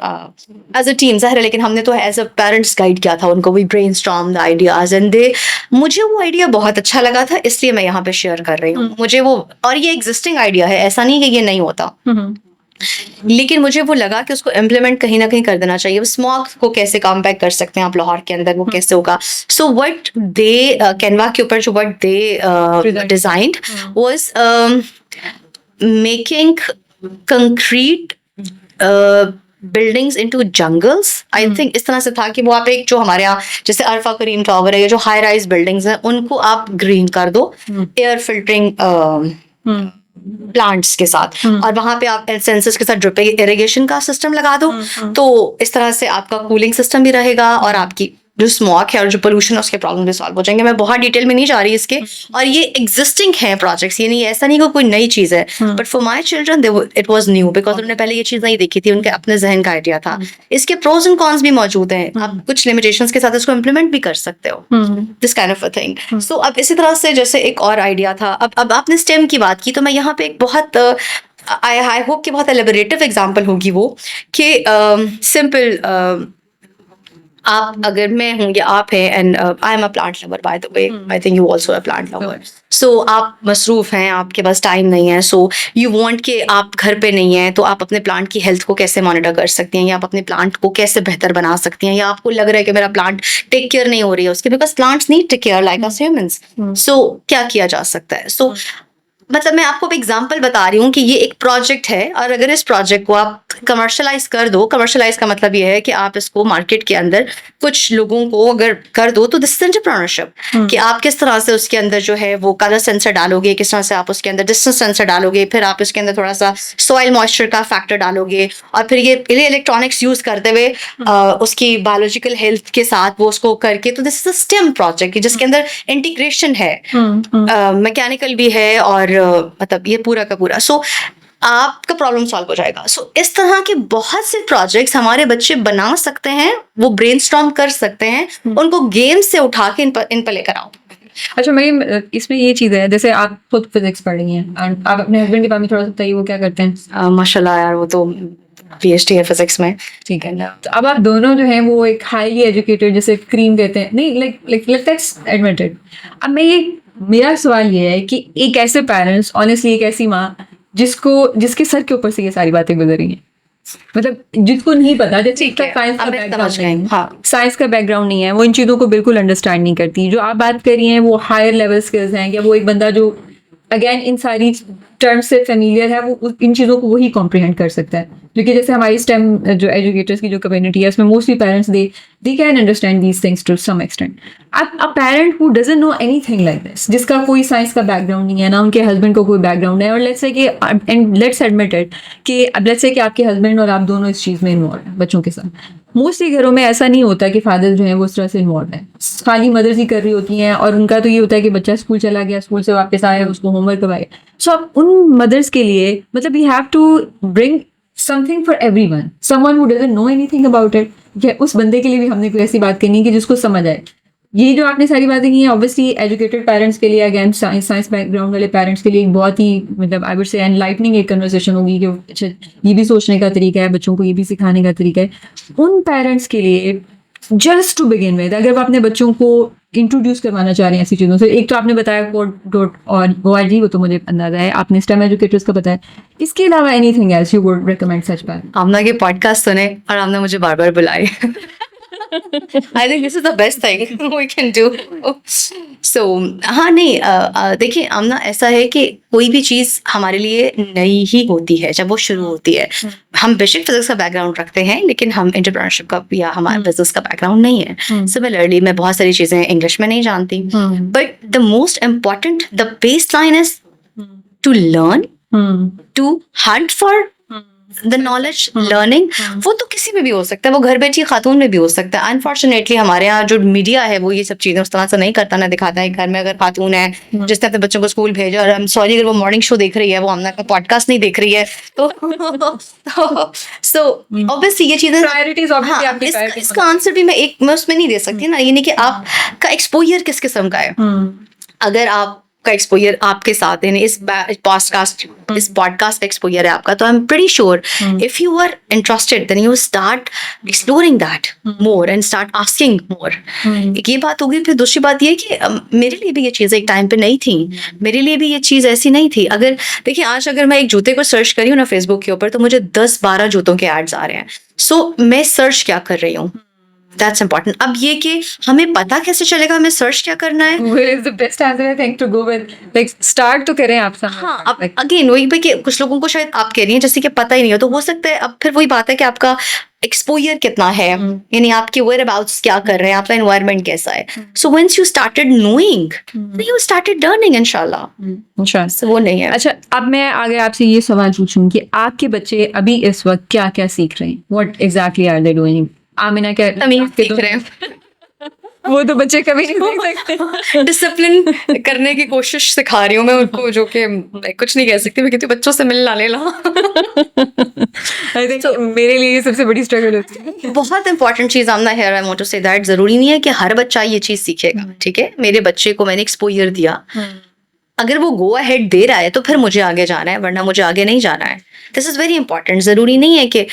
as a team, ज़ाहिर है, लेकिन हमने तो as a parents गाइड किया था उनको, we brainstorm the ideas and they, मुझे वो आइडिया बहुत अच्छा लगा था, इसलिए मैं यहाँ पे शेयर कर रही हूँ। मुझे वो, और ये एग्जिस्टिंग आइडिया है, ऐसा नहीं कि ये नहीं होता, लेकिन मुझे वो लगा कि उसको इम्प्लीमेंट कहीं ना कहीं कर देना चाहिए। स्मॉग को कैसे कम बैक कर सकते हैं आप लाहौर के अंदर, वो कैसे होगा। सो व्हाट दे कैनवा के ऊपर जो what they designed was making concrete buildings into jungles. I think इस तरह से था कि वो आप एक, जो हमारे यहाँ जैसे अरफा करीम टावर है, ये जो हाई राइज बिल्डिंग्स हैं, उनको आप ग्रीन कर दो एयर फिल्टरिंग प्लांट्स के साथ, और वहां पे आप सेंसर्स के साथ ड्रिप इरिगेशन का सिस्टम लगा दो, तो इस तरह से आपका कूलिंग सिस्टम भी रहेगा, और आपकी जो स्मॉग है और जो पोल्यूशन है उसके प्रॉब्लम भी सॉल्व हो जाएंगे। मैं बहुत डिटेल में नहीं जा रही इसके, और ये एग्जिस्टिंग है प्रोजेक्ट्स, ये नहीं, ऐसा नहीं कि कोई नई चीज है, but for my children it was new, because उन्होंने पहले ये चीज नहीं देखी थी, उनके अपने जहन का आइडिया था। इसके प्रोज एंड कॉन्स भी मौजूद हैं, आप कुछ लिमिटेशंस के साथ इसको इम्प्लीमेंट भी कर सकते हो, this kind of a thing. So अब इसी तरह से जैसे एक और आइडिया था, अब आपने स्टेम की बात की, तो मैं यहाँ पे एक बहुत आई होप कि बहुत एलिबरेटिव एग्जाम्पल होगी वो, कि सिंपल आप, अगर मैं हूँ या आप हैं, and I am a plant lover by the way, I think you also a plant lover. So आप मसरूफ हैं, आपके पास टाइम नहीं है, सो यू वांट कि आप घर पे नहीं हैं, तो आप अपने प्लांट की हेल्थ को कैसे मॉनिटर कर सकती हैं, या आप अपने प्लांट को कैसे बेहतर बना सकती हैं, या आपको लग रहा है कि मेरा प्लांट टेक केयर नहीं हो रही है उसके, because plants need take care like us humans. So क्या किया जा सकता है? सो मतलब मैं आपको एग्जांपल बता रही हूँ कि ये एक प्रोजेक्ट है, और अगर इस प्रोजेक्ट को आप कमर्शलाइज कर दो, कमर्शलाइज का मतलब ये है कि आप इसको मार्केट के अंदर कुछ लोगों को अगर कर दो, तो दिस इज एंटरप्रेन्योरशिप, कि आप किस तरह से उसके अंदर जो है वो कलर सेंसर डालोगे, किस तरह से आप उसके अंदर डिस्टेंस सेंसर डालोगे, फिर आप उसके अंदर थोड़ा सा सॉइल मॉइस्चर का फैक्टर डालोगे, और फिर ये इलेक्ट्रॉनिक्स यूज करते हुए उसकी बायोलॉजिकल हेल्थ के साथ वो उसको करके, तो this is a stem project जिसके अंदर इंटीग्रेशन है, मैकेनिकल भी है, और मतलब ये पूरा का पूरा। सो आपका प्रॉब्लम सॉल्व हो जाएगा। सो इस तरह के बहुत से प्रोजेक्ट्स हमारे बच्चे बना सकते हैं, वो ब्रेनस्टॉर्म कर सकते हैं, उनको गेम से उठा के इन पर लेकर आओ। अच्छा मरीम, इसमें ये चीज़ है, जैसे आप खुद फिजिक्स पढ़ रही हैं, एंड आप अपने हस्बैंड के बारे में थोड़ा सा बताइए, वो क्या करते हैं? माशाल्लाह यार, वो तो PhD है फिजिक्स में। ठीक है ना, तो अब आप दोनों जो हैं वो एक हाईली एजुकेटेड, जैसे क्रीम कहते हैं, नहीं लेट्स एडमिटेड। अब मैं ये, मेरा सवाल ये है कि एक ऐसे पेरेंट्स, ऑनेस्टली एक ऐसी माँ जिसके सर के ऊपर से ये सारी बातें गुजरी हैं, मतलब जिसको नहीं पता, जैसे ठीक है, साइंस का अब मैं बैकग्राउंड समझ गई, नहीं है, हाँ। साइंस का बैकग्राउंड नहीं है, वो इन चीज़ों को बिल्कुल अंडरस्टैंड नहीं करती। जो आप बात कर रही हैं वो हायर लेवल स्किल्स हैं, या वो एक बंदा जो अगेन इन सारी टर्म्स से फेमिलियर है, वो इन चीज़ों को वही कॉम्प्रिहेंड कर सकता है। क्योंकि जैसे हमारी स्टेम जो एजुकेटर्स की जो कम्युनिटी है, उसमें mostly parents they can understand these things to some extent. अब a parent who doesn't know anything like this, जिसका कोई साइंस का बैकग्राउंड नहीं है, ना उनके हस्बैंड को कोई बैकग्राउंड है, और लेट्स से कि एंड लेट्स एडमिट इट कि अब लेट्स से कि आपके हस्बैंड और आप दोनों इस चीज़ में इन्वॉल्व हैं बच्चों के साथ। मोस्टली घरों में ऐसा नहीं होता कि फादर जो है वो उस तरह से इन्वॉल्व है, खाली मदर्स ही कर रही होती हैं, और उनका तो ये होता है कि बच्चा स्कूल चला गया, स्कूल से वापस आया, उसको होमवर्क करवाया। सो अब उन मदर्स के लिए मतलब we have to bring something for everyone, someone who doesn't know anything about it, या उस बंदे के लिए भी हमने कोई ऐसी बात करनी है कि जिसको समझ आए। ये जो आपने सारी बातें की हैं, ऑब्वियसली एजुकेटेड पेरेंट्स के लिए, अगेन साइंस बैकग्राउंड वाले पेरेंट्स के लिए एक बहुत ही मतलब आई वुड से एनलाइटनिंग एक कन्वर्सेशन होगी कि अच्छा ये भी सोचने का तरीका है, बच्चों को ये भी सिखाने का तरीका है। उन पेरेंट्स के लिए जस्ट टू बिगिन विद, अगर आप अपने बच्चों को इंट्रोड्यूस करवाना चाह रहे हैं ऐसी चीज़ों से, एक तो आपने बताया code.org, वो तो मुझे अंदाजा है, आपने स्टेम एजुकेटर्स का बताया, इसके अलावा anything else you would recommend such parents? Amna के पॉडकास्ट सुने और आमना मुझे बार बार बुलाए। I think this is the best thing we can do. So हाँ, नहीं, देखिए आमना, ऐसा है कि कोई भी चीज़ हमारे लिए नई ही होती है जब वो शुरू होती है। हम बेसिक फिजिक्स का बैकग्राउंड रखते हैं, लेकिन हम एंटरप्रेन्योरशिप का या हमारा बिजनेस का बैकग्राउंड नहीं है। सिमिलरली मैं बहुत सारी चीज़ें इंग्लिश में नहीं जानती, but the most important, the base line is to learn, to hunt for the knowledge, learning. वो तो किसी में भी हो सकता है, वो घर बैठी खातून में भी हो सकता है। अनफॉर्चुनेटली हमारे यहाँ जो मीडिया है वो ये सब चीजें उस तरह से नहीं करता, ना दिखाता है। घर में अगर खातून है जिसने अपने बच्चों को स्कूल भेजा, और आई एम सॉरी अगर वो मॉर्निंग शो देख रही है, वो हमने का पॉडकास्ट नहीं देख रही है, तो सो ऑब्वियसली ये चीजें, प्रायोरिटीज ऑब्वियसली आपकी प्रायोरिटीज। इसका आंसर भी मैं उसमें नहीं दे सकती ना। ये नहीं कि आपका एक्सपोजर किस किस्म का है। अगर आपका एक्सपोजर आपके साथ है, इस पॉडकास्ट एक्सपोजर है आपका, तो I am pretty sure if you are interested then you start exploring that more and start asking more. एक ये बात होगी। फिर दूसरी बात ये कि मेरे लिए भी ये चीज़ एक टाइम पे नहीं थी, मेरे लिए भी ये चीज़ ऐसी नहीं थी। अगर देखिए आज अगर मैं एक जूते को सर्च करी हूँ ना फेसबुक के ऊपर, तो मुझे 10-12 जूतों के एड्स आ रहे हैं। सो मैं सर्च क्या कर रही हूँ, दैट्स इम्पोर्टेंट। अब ये कि हमें पता कैसे चलेगा हमें सर्च क्या करना है, Where is the best answer I think to go with? Like start तो करें आप सब। हाँ। अब अगेन वही पे कि कुछ लोगों को शायद आप कह रही हैं जैसे कि पता ही नहीं हो, तो हो सकता है अब फिर वही बात है कि आपका एक्सपोजर कितना है, यानी आपके वेयर अबाउट्स क्या कर रहे हैं, आपका एनवायरनमेंट कैसा है। So whence you started knowing, you started learning, इंशाल्लाह। सो वो नहीं है। अच्छा, अब मैं आगे आपसे ये सवाल पूछूं कि आपके बच्चे अभी इस वक्त क्या क्या सीख रहे हैं? What exactly are they doing? Amina क्या तमीज़ सीख रहे हैं। वो तो बच्चे कभी नहीं सीख सकते। डिसिप्लिन करने की कोशिश सिखा रही हूँ मैं उनको, जो कि मैं कुछ नहीं कह सकती। मैं कहती हूँ बच्चों से मिलना लेना। आई थिंक मेरे लिए ये सबसे बड़ी स्ट्रगल होती है। बहुत इंपॉर्टेंट चीज़ आमना है, I want to say that, जरूरी नहीं है कि हर बच्चा ये चीज़ सीखेगा। ठीक है, मेरे बच्चे को मैंने एक्सपोजर दिया, अगर वो गो अहेड दे रहा है तो फिर मुझे आगे जाना है, वरना मुझे आगे नहीं जाना है। This is very important. ज़रूरी नहीं है कि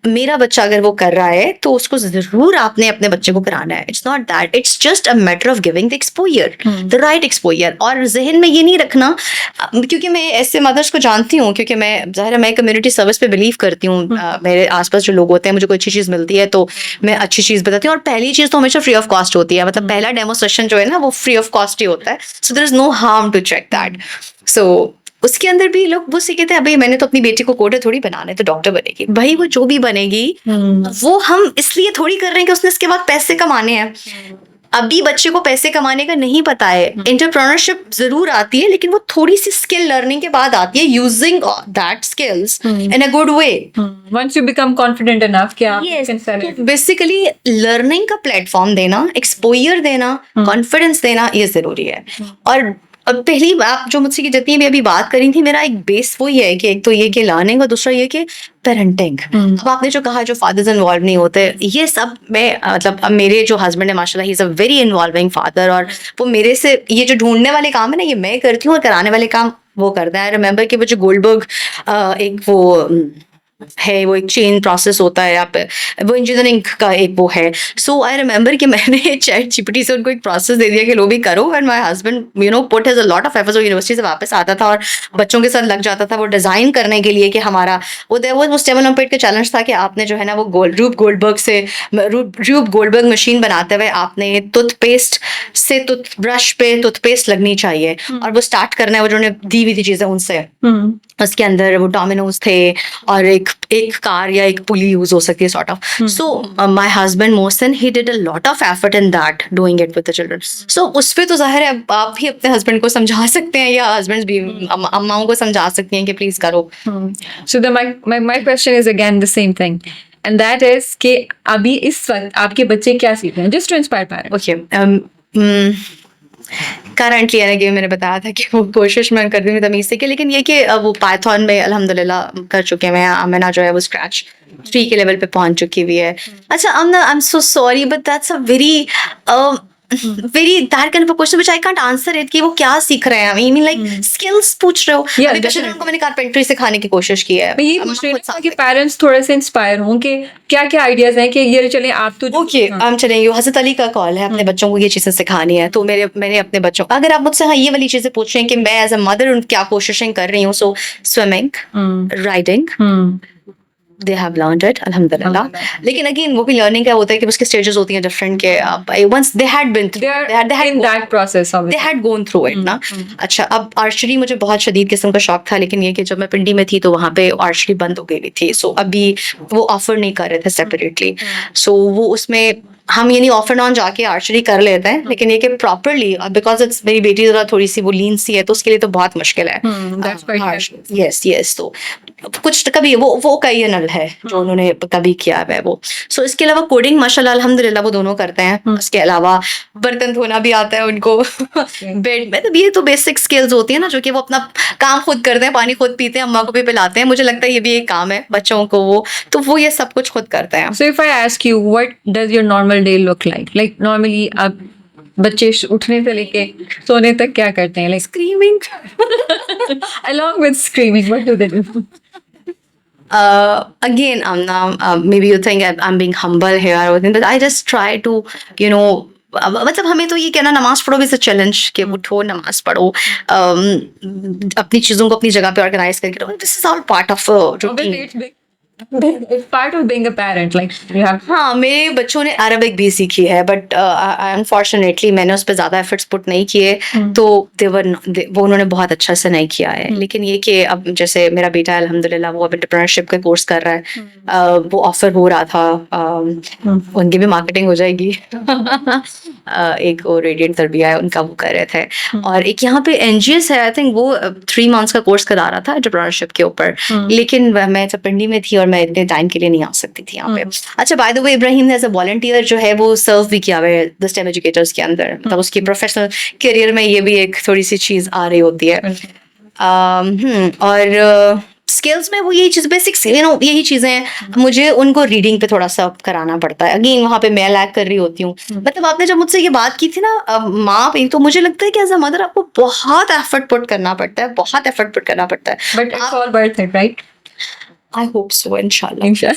मेरा बच्चा अगर वो कर रहा है तो उसको जरूर आपने अपने बच्चे को कराना है। It's not that, it's just a matter of giving the exposure, the right exposure. और जहन में ये नहीं रखना, क्योंकि मैं ऐसे मदर्स को जानती हूँ, क्योंकि मैं ज़ाहिर है मैं कम्युनिटी सर्विस पे बिलीव करती हूँ। मेरे आसपास जो लोग होते हैं, मुझे कोई अच्छी चीज़ मिलती है तो मैं अच्छी चीज़ बताती हूँ, और पहली चीज़ तो हमेशा फ्री ऑफ कॉस्ट होती है। मतलब पहला डेमो सेशन जो है ना वो फ्री ऑफ कॉस्ट ही होता है। So there is no harm to check that. So उसके अंदर भी लोग वो सीखते हैं, भाई मैंने तो अपनी बेटी को कोडर थोड़ी बनाना है तो डॉक्टर बनेगी। भाई वो जो भी बनेगी वो हम इसलिए थोड़ी कर रहे हैं कि उसने इसके बाद पैसे कमाने हैं। अभी बच्चे को पैसे कमाने का नहीं पता है। एंटरप्रेन्योरशिप जरूर आती है, लेकिन वो थोड़ी सी स्किल लर्निंग के बाद आती है, using that skills in a good way. Once you become confident enough कि आप can sell it. Basically learning का प्लेटफॉर्म देना, एक्सपोजर देना, कॉन्फिडेंस देना, ये जरूरी है। और पहली आप जो मुझसे की जितनी भी अभी बात करी थी, मेरा एक बेस वो ही है कि एक तो ये कि लर्निंग, और दूसरा ये कि पेरेंटिंग। अब आपने जो कहा जो फादर्स इन्वॉल्व नहीं होते, ये सब मैं मतलब अब मेरे जो हस्बैंड है माशाल्लाह, he is a very involving father, और वो मेरे से ये जो ढूंढने वाले काम है ना ये मैं करती हूँ, और कराने वाले काम वो करता है। आई रिमेंबर कि वो जो गोल्डबर्ग एक वो है, वो एक चेन प्रोसेस होता है, यहाँ पे वो इंजीनियरिंग का एक वो है. सो आई रिमेंबर कि मैंने चैट जीपीटी से उनको एक प्रोसेस दे दिया कि लो भी करो, and my husband you know put has a lot of efforts. वो यूनिवर्सिटी से वापस आता था और बच्चों के साथ लग जाता था वो डिजाइन करने के लिए कि हमारा वो स्टेम ओलंपियाड का चैलेंज था कि आपने जो है ना वो रूप गोल्डबर्ग मशीन बनाते हुए आपने टूथपेस्ट से टूथब्रश पे टूथपेस्ट लगनी चाहिए, और वो स्टार्ट करना है, वो जो उन्होंने दी हुई थी चीजें उनसे. उसके अंदर वो डोमिनोज थे और एक कार या एक पुली यूज हो सकती है sort of. So my husband Mohsin he did a lot of effort in that doing it with the children. So उस पे तो जाहिर है आप भी अपने हस्बैंड को समझा सकते हैं या हस्बैंड्स भी अम्माओं को समझा सकती हैं कि प्लीज करो. So my question is again the same thing, and that is कि अभी इस वक्त आपके बच्चे क्या सीख रहे हैं just to inspire parents? Okay. Currently यानी कि मैंने बताया था कि वो कोशिश मैं कर रही हूँ तमीज़ से कि, लेकिन ये कि वो पाइथन में अल्हम्दुलिल्लाह कर चुके हैं. आमिना जो है वो स्क्रैच 3 के लेवल पे पहुंच चुकी हुई है. अच्छा, I am so sorry but that's a very that kind of a question which I can't answer it कि वो क्या सीख रहे हैं. आई मीन लाइक स्किल्स पूछ रहे हो. Yeah, अभी पिछले उनको मैंने कारपेंटरी सिखाने की कोशिश की है. मैं ये पूछ रही हूँ कि पेरेंट्स थोड़े से इंस्पायर हों कि क्या क्या आइडियाज हैं कि ये चले आप तो okay, I am telling you, हज़रत अली का कॉल है अपने बच्चों को ये चीज़ें सिखानी है. तो मैंने अपने बच्चों, अगर आप मुझसे हाँ ये वाली चीज़ें पूछ रहे हैं कि मैं एज अ मदर उन क्या कोशिशें कर रही हूँ, so swimming, riding, they have learned it अल्हम्दुलिल्लाह. लेकिन अगेन वो भी लर्निंग क्या होता है कि उसके स्टेजेस होती हैं डिफरेंट के. Once they had been through, they are in that process of they it. Had gone through it ना. अच्छा, अब आर्चरी मुझे बहुत शदीद किस्म का शौक था, लेकिन ये कि जब मैं पिंडी में थी तो वहाँ पे आर्चरी बंद हो गई थी. सो अभी वो ऑफर नहीं कर रहे थे सेपरेटली. सो वो उसमें हम ये नहीं ऑफ एंड ऑन जाके आर्चरी कर लेते हैं, लेकिन ये कि प्रॉपरली, बिकॉज इट्स मेरी बेटी जरा थोड़ी सी वो लीन सी है तो उसके लिए तो बहुत मुश्किल है. that's quite yes. तो कुछ कभी वो कैनल है जो उन्होंने कभी किया है वो. सो इसके अलावा कोडिंग माशाल्लाह अल्हम्दुलिल्लाह वो दोनों करते हैं. उसके अलावा बर्तन धोना भी आता है उनको. बेड में तो ये तो बेसिक स्किल्स होती है ना, जो कि वो अपना काम खुद करते हैं, पानी खुद पीते हैं, अम्मा को भी पिलाते हैं. मुझे लगता है ये भी एक काम है बच्चों को, वो ये सब कुछ खुद करते हैं. So if I ask you, what does your normal day look like? Like normally आप बच्चे उठने से लेके सोने तक क्या करते हैं? Like Screaming. along with screaming, what do they do? Again, maybe you think I'm being humble here or anything, but I just try to, you know, मतलब हमें तो ये कहना नमाज पढ़ो भी चैलेंज कि उठो नमाज पढ़ो, अपनी चीज़ों को अपनी जगह पे ऑर्गेनाइज करके रखो. This is all part of routine. It's part of being a parent. Like you have. हाँ, मेरे बच्चों ने अरबिक भी सीखी है, बट अनफॉर्चुनेटली मैंने उस पर ज़्यादा एफर्ट्स पुट नहीं किए, तो वो उन्होंने बहुत अच्छा से नहीं किया है. लेकिन ये कि अब जैसे मेरा बेटा है अल्हम्दुलिल्लाह वो अब एंटरप्रेन्योरशिप का कोर्स कर रहा है. वो ऑफर हो रहा था, उनकी भी मार्केटिंग हो जाएगी. एक वो रेडिएंट तरबिया है उनका, वो कर रहे थे. और एक यहाँ पे NGS है, आई थिंक वो 3 months का कोर्स करा रहा था एंटरप्रेन्योरशिप के ऊपर. लेकिन मैं जब पिंडी में थी और मैं इतने टाइम के लिए नहीं आ सकती थी यहाँ पे. अच्छा, बाय द वे इब्राहिम ने एज अ वॉलंटियर जो है वो सर्व भी किया हुआ है द स्टेम एजुकेटर्स के अंदर. मतलब उसकी प्रोफेशनल करियर में ये भी एक थोड़ी सी चीज़ आ रही होती है. और स्किल्स में वो यही चीज़ बेसिक यही चीज़ें हैं. मुझे उनको रीडिंग पे थोड़ा सा कराना पड़ता है. अगेन वहाँ पे मैं लैग कर रही होती हूँ. मतलब आपने जब मुझसे ये बात की थी ना माँ पे, तो मुझे लगता है कि एज अ मदर आपको बहुत एफर्ट पुट करना पड़ता है, बहुत एफर्ट पुट करना पड़ता है. But it's all worth it, right? I hope so, inshallah.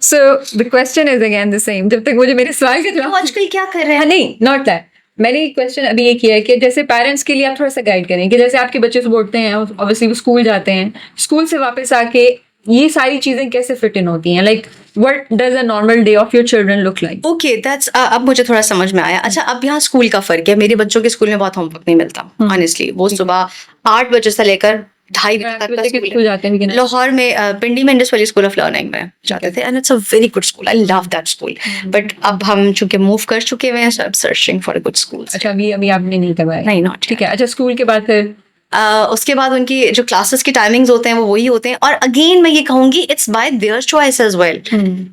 So the question is again the same. जब तक मुझे मेरे सवाल का तो जवाब आजकल क्या कर रहे हाँ हैं? नहीं, not that. मैंने एक क्वेश्चन अभी ये किया है कि जैसे पेरेंट्स के लिए आप थोड़ा सा गाइड करें कि जैसे आपके बच्चे सुबह उठते हैं, ऑब्वियसली वो स्कूल जाते हैं, स्कूल से वापस आके ये सारी चीजें कैसे फिट इन होती हैं? Like what does a normal day of your children look like? Okay, that's अब मुझे थोड़ा समझ में आया. अच्छा, अब यहाँ स्कूल का फर्क है. मेरे बच्चों के स्कूल में बहुत होमवर्क नहीं मिलता ऑनेस्टली. वो सुबह 8 बजे से लेकर 2:30 बजे तक का स्कूल जाते हैं. लाहौर में पिंडी में Indus Valley School of Learning में जाते थे, and it's a very good school. I love that school. But अब हम चूंकि मूव कर चुके हुए हैं, so I am searching for a good school. अच्छा, अभी आपने नहीं करवाया? नहीं, नॉट. ठीक है. अच्छा, स्कूल के बाद फिर उसके बाद उनकी जो क्लासेस की टाइमिंग्स होते हैं वो वही होते हैं. और अगेन मैं ये कहूंगी it's by their choice as well.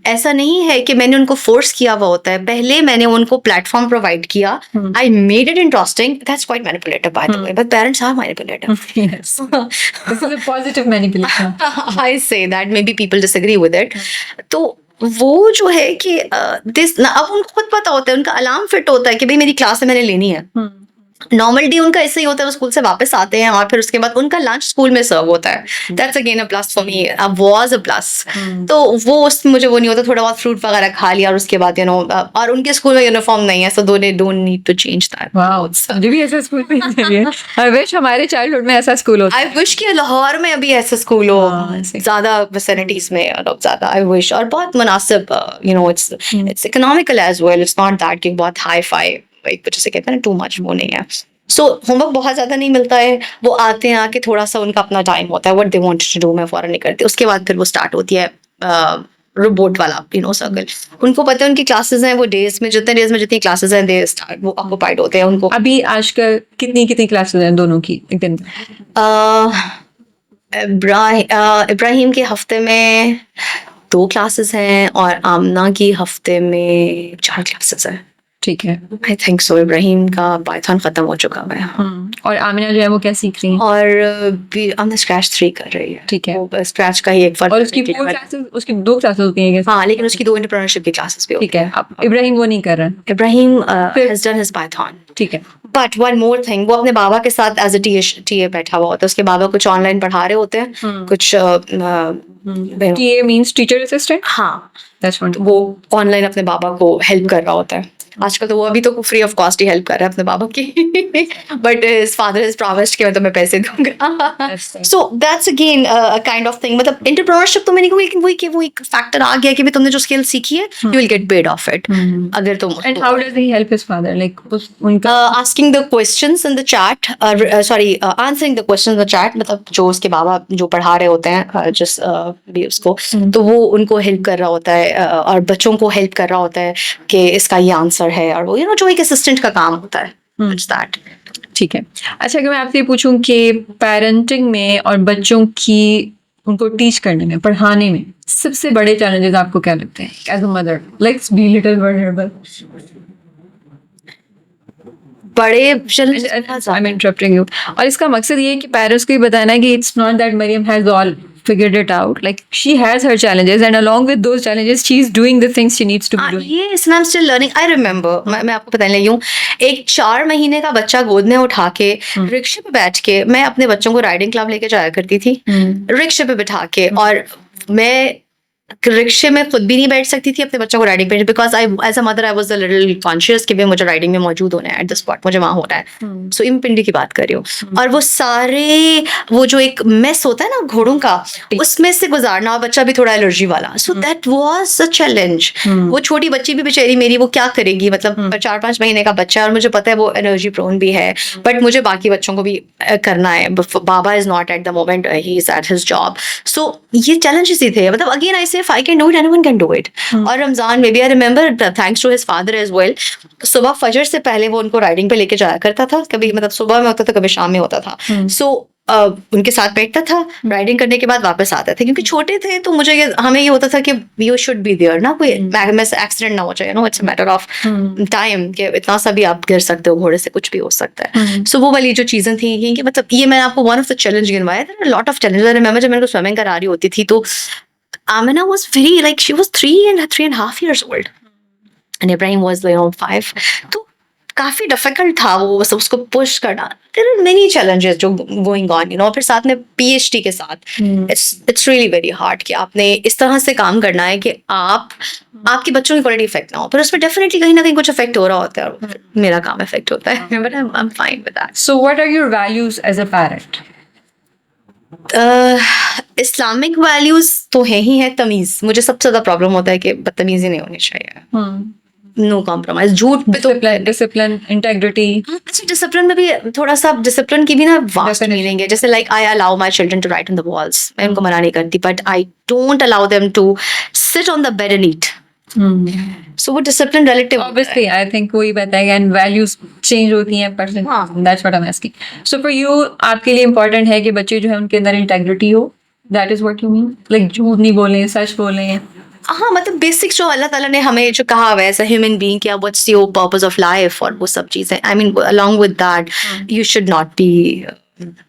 ऐसा नहीं है कि मैंने उनको फोर्स किया हुआ होता है. पहले मैंने उनको प्लेटफॉर्म प्रोवाइड किया. I made it interesting. That's quite manipulative by the way, but parents are manipulative. yes, this is a positive manipulation. I say that, maybe people disagree with it. तो वो जो है कि अब उनको खुद पता होता है, उनका अलार्म फिट होता है कि भाई मेरी क्लास है, मैंने लेनी है. नॉर्मल डे उनका ऐसे ही होता है, वो स्कूल से वापस आते हैं और फिर उसके बाद उनका लंच स्कूल में सर्व होता है। That's again a plus for me, was a plus. तो वो उसमें मुझे वो नहीं होता, थोड़ा बहुत फ्रूट वगैरह खा लिया और उसके बाद और उनके स्कूल में यूनिफॉर्म नहीं है, so they don't need to change that. Wow, मुझे भी ऐसा स्कूल में चाहिए। आई विश हमारे चाइल्डहुड में ऐसा स्कूल होता। आई विश कि लाहौर में अभी ऐसा स्कूल हो, ऐसे। ज्यादा विसिनिटीज में ज्यादा। आई विश, और बहुत मुनासिब, it's economical as well, it's not that कि बहुत हाई फाई, जैसे कहते हैं ना, टू मच वो नहीं है। सो होमवर्क बहुत ज्यादा नहीं मिलता है, वो आते हैं, आके थोड़ा सा उनका अपना टाइम होता है, what they want to do मैं फौरन नहीं करती। उसके बाद फिर वो स्टार्ट होती है रोबोट वाला सर्कल। उनको पता है उनकी क्लासेस हैं, वो डेज में जितनी क्लासेस हैं, दे स्टार्ट, वो ऑक्युपाइड होते हैं। उनको अभी आजकल कितनी क्लासेस हैं दोनों की एक दिन में? इब्राहिम के हफ्ते में 2 क्लासेस हैं और आमना की हफ्ते में 4 क्लासेस हैं। ठीक है। I think so. इब्राहिम का पाइथन खत्म हो चुका है। और आमिना जो है वो क्या सीख रही है? और आमना स्क्रैच 3 कर रही है। ठीक है। वो स्क्रैच का ही एक फर्क। और उसकी 4 क्लासेस, उसकी 2 क्लासेस होती हैं क्या? हाँ, लेकिन उसकी 2 एंटरप्रेन्योरशिप की क्लासेस भी होती ठीक है। अब इब्राहिम वो नहीं कर रहा है। Ibrahim has done his Python. ठीक है। बट वन मोर थिंग, वो अपने बाबा के साथ एज अ टीए बैठा हुआ होता है। उसके बाबा कुछ ऑनलाइन पढ़ा रहे होते हैं, कुछ टीए मींस टीचर असिस्टेंट। हाँ, दैट्स वन। वो ऑनलाइन अपने बाबा को हेल्प कर रहा होता है। आजकल तो वो अभी तो free of cost he help कर रहा है अपने बाबा की। But his father is promised कि मैं तुम्हें पैसे दूंगा। So that's again a kind of thing. मतलब एंटरप्रेन्योरशिप तो मैं नहीं कहूँगी, लेकिन वो एक फैक्टर आ गया कि भी तुमने जो स्किल सीखी है, you will get paid of it. अगर तुम and how does he help his father, like उनका asking the questions in the chat, answering the questions in the chat, मतलब जो उसके बाबा जो पढ़ा रहे होते हैं जिस भी उसको, तो वो उनको हेल्प कर रहा होता है और बच्चों को हेल्प कर रहा होता है कि इसका ये आंसर है, और वो जो एक असिस्टेंट का काम होता है। It's that. ठीक है। अच्छा, अगर मैं आपसे ये पूछूं कि पेरेंटिंग में और बच्चों की उनको टीच करने में, पढ़ाने में सबसे बड़े चैलेंजेस आपको क्या लगते हैं as a mother? Let's be little vulnerable. बड़े आई एम इंटरप्टिंग यू। और इसका मकसद ये है कि पेरेंट्स को ये बताना है कि it's not that Maryam has all figured it out, like she has her challenges and along with those challenges she is doing the things she needs to be doing. ये इसमें I'm still learning. I remember, मैं आपको बताने लगी हूँ, एक 4 महीने का बच्चा गोद में उठा के रिक्शे पे बैठ के मैं अपने बच्चों को राइडिंग क्लब लेके जाया करती थी, रिक्शे पे बिठा के। और मैं रिक्शे में खुद भी नहीं बैठ सकती थी अपने बच्चों को राइडिंग पे, because I as a mother I was a little conscious कि मुझे राइडिंग में मौजूद होना है एट द स्पॉट, मुझे वहाँ होना है। सो इन पिंडी की बात कर रही हूँ। और वो सारे वो जो एक मेस होता है ना घोड़ों का, उसमें से गुजारना, और बच्चा भी थोड़ा एलर्जी वाला, so that was a challenge. वो छोटी बच्ची भी बेचारी मेरी, वो क्या करेगी, मतलब 4-5 महीने का बच्चा, और मुझे पता है वो एलर्जी प्रोन भी है, बट मुझे बाकी बच्चों को भी करना है। बाबा is not at the moment, he is at his job. So ये चैलेंजेस ही थे। मतलब अगेन आई से if I can do it, anyone can do it. और रमजान में भी I remember thanks to his father as well, सुबह फजर से पहले वो उनको राइडिंग पे लेके जाया करता था। कभी मतलब सुबह में होता था, कभी शाम में होता था। सो उनके साथ बैठता था, राइडिंग करने के बाद वापस आता था। क्योंकि छोटे थे तो हमें ये होता था कि यू शुड बी देयर ना, कोई एक्सीडेंट ना हो जाए, no it's a matter of time कि इतना सा भी आप गिर सकते हो, घोड़े से कुछ भी हो सकता है। सो वो वाली जो चीजें थी कि मतलब ये मैंने आपको वन ऑफ द चैलेंज गिनवाया था, lot of challenge. I remember जब मेरे को स्विमिंग करा रही होती थी तो Amina was very, like, she was 3.5 years old and Ibrahim was 5. तो काफी डिफिकल्ट था वो उसको पुश करना। There are many challenges जो going on, फिर साथ में PhD के साथ it's really very hard कि आपने इस तरह से काम करना है कि आपके बच्चों की क्वालिटी इफेक्ट ना हो, पर उसमें डेफिनेटली कहीं ना कहीं कुछ इफेक्ट हो रहा होता है, और मेरा काम इफेक्ट होता है, but I'm fine with that. So what are your values as a parent? Islamic values तो है ही है। तमीज, मुझे सबसे ज्यादा प्रॉब्लम होता है कि बदतमीजी नहीं होनी चाहिए, नो कॉम्प्रोमाइज। झूठ पे तो डिसिप्लिन, इंटेग्रिटी। अच्छा, डिसिप्लिन में भी थोड़ा सा, डिसिप्लिन की भी ना वास्ट मीनिंग है। जैसे like I allow my children to write on the walls, मैं उनको मना नहीं करती, but I don't allow them to sit on the bed and eat. So वो discipline relative, obviously I think वही बात है, एंड वैल्यूज चेंज होती हैं person, that's what I am asking. So for you, आपके लिए इंपॉर्टेंट है कि बच्चे जो है उनके अंदर इंटेग्रिटी हो, that is what you mean, like झूठ नहीं बोलें, सच बोलें। हाँ, मतलब बेसिक्स जो अल्लाह ताला ने हमें जो कहा हुआ है एज अ ह्यूमन बीइंग, क्या what's your purpose of life, और वो सब चीजें, I mean along with that you should not be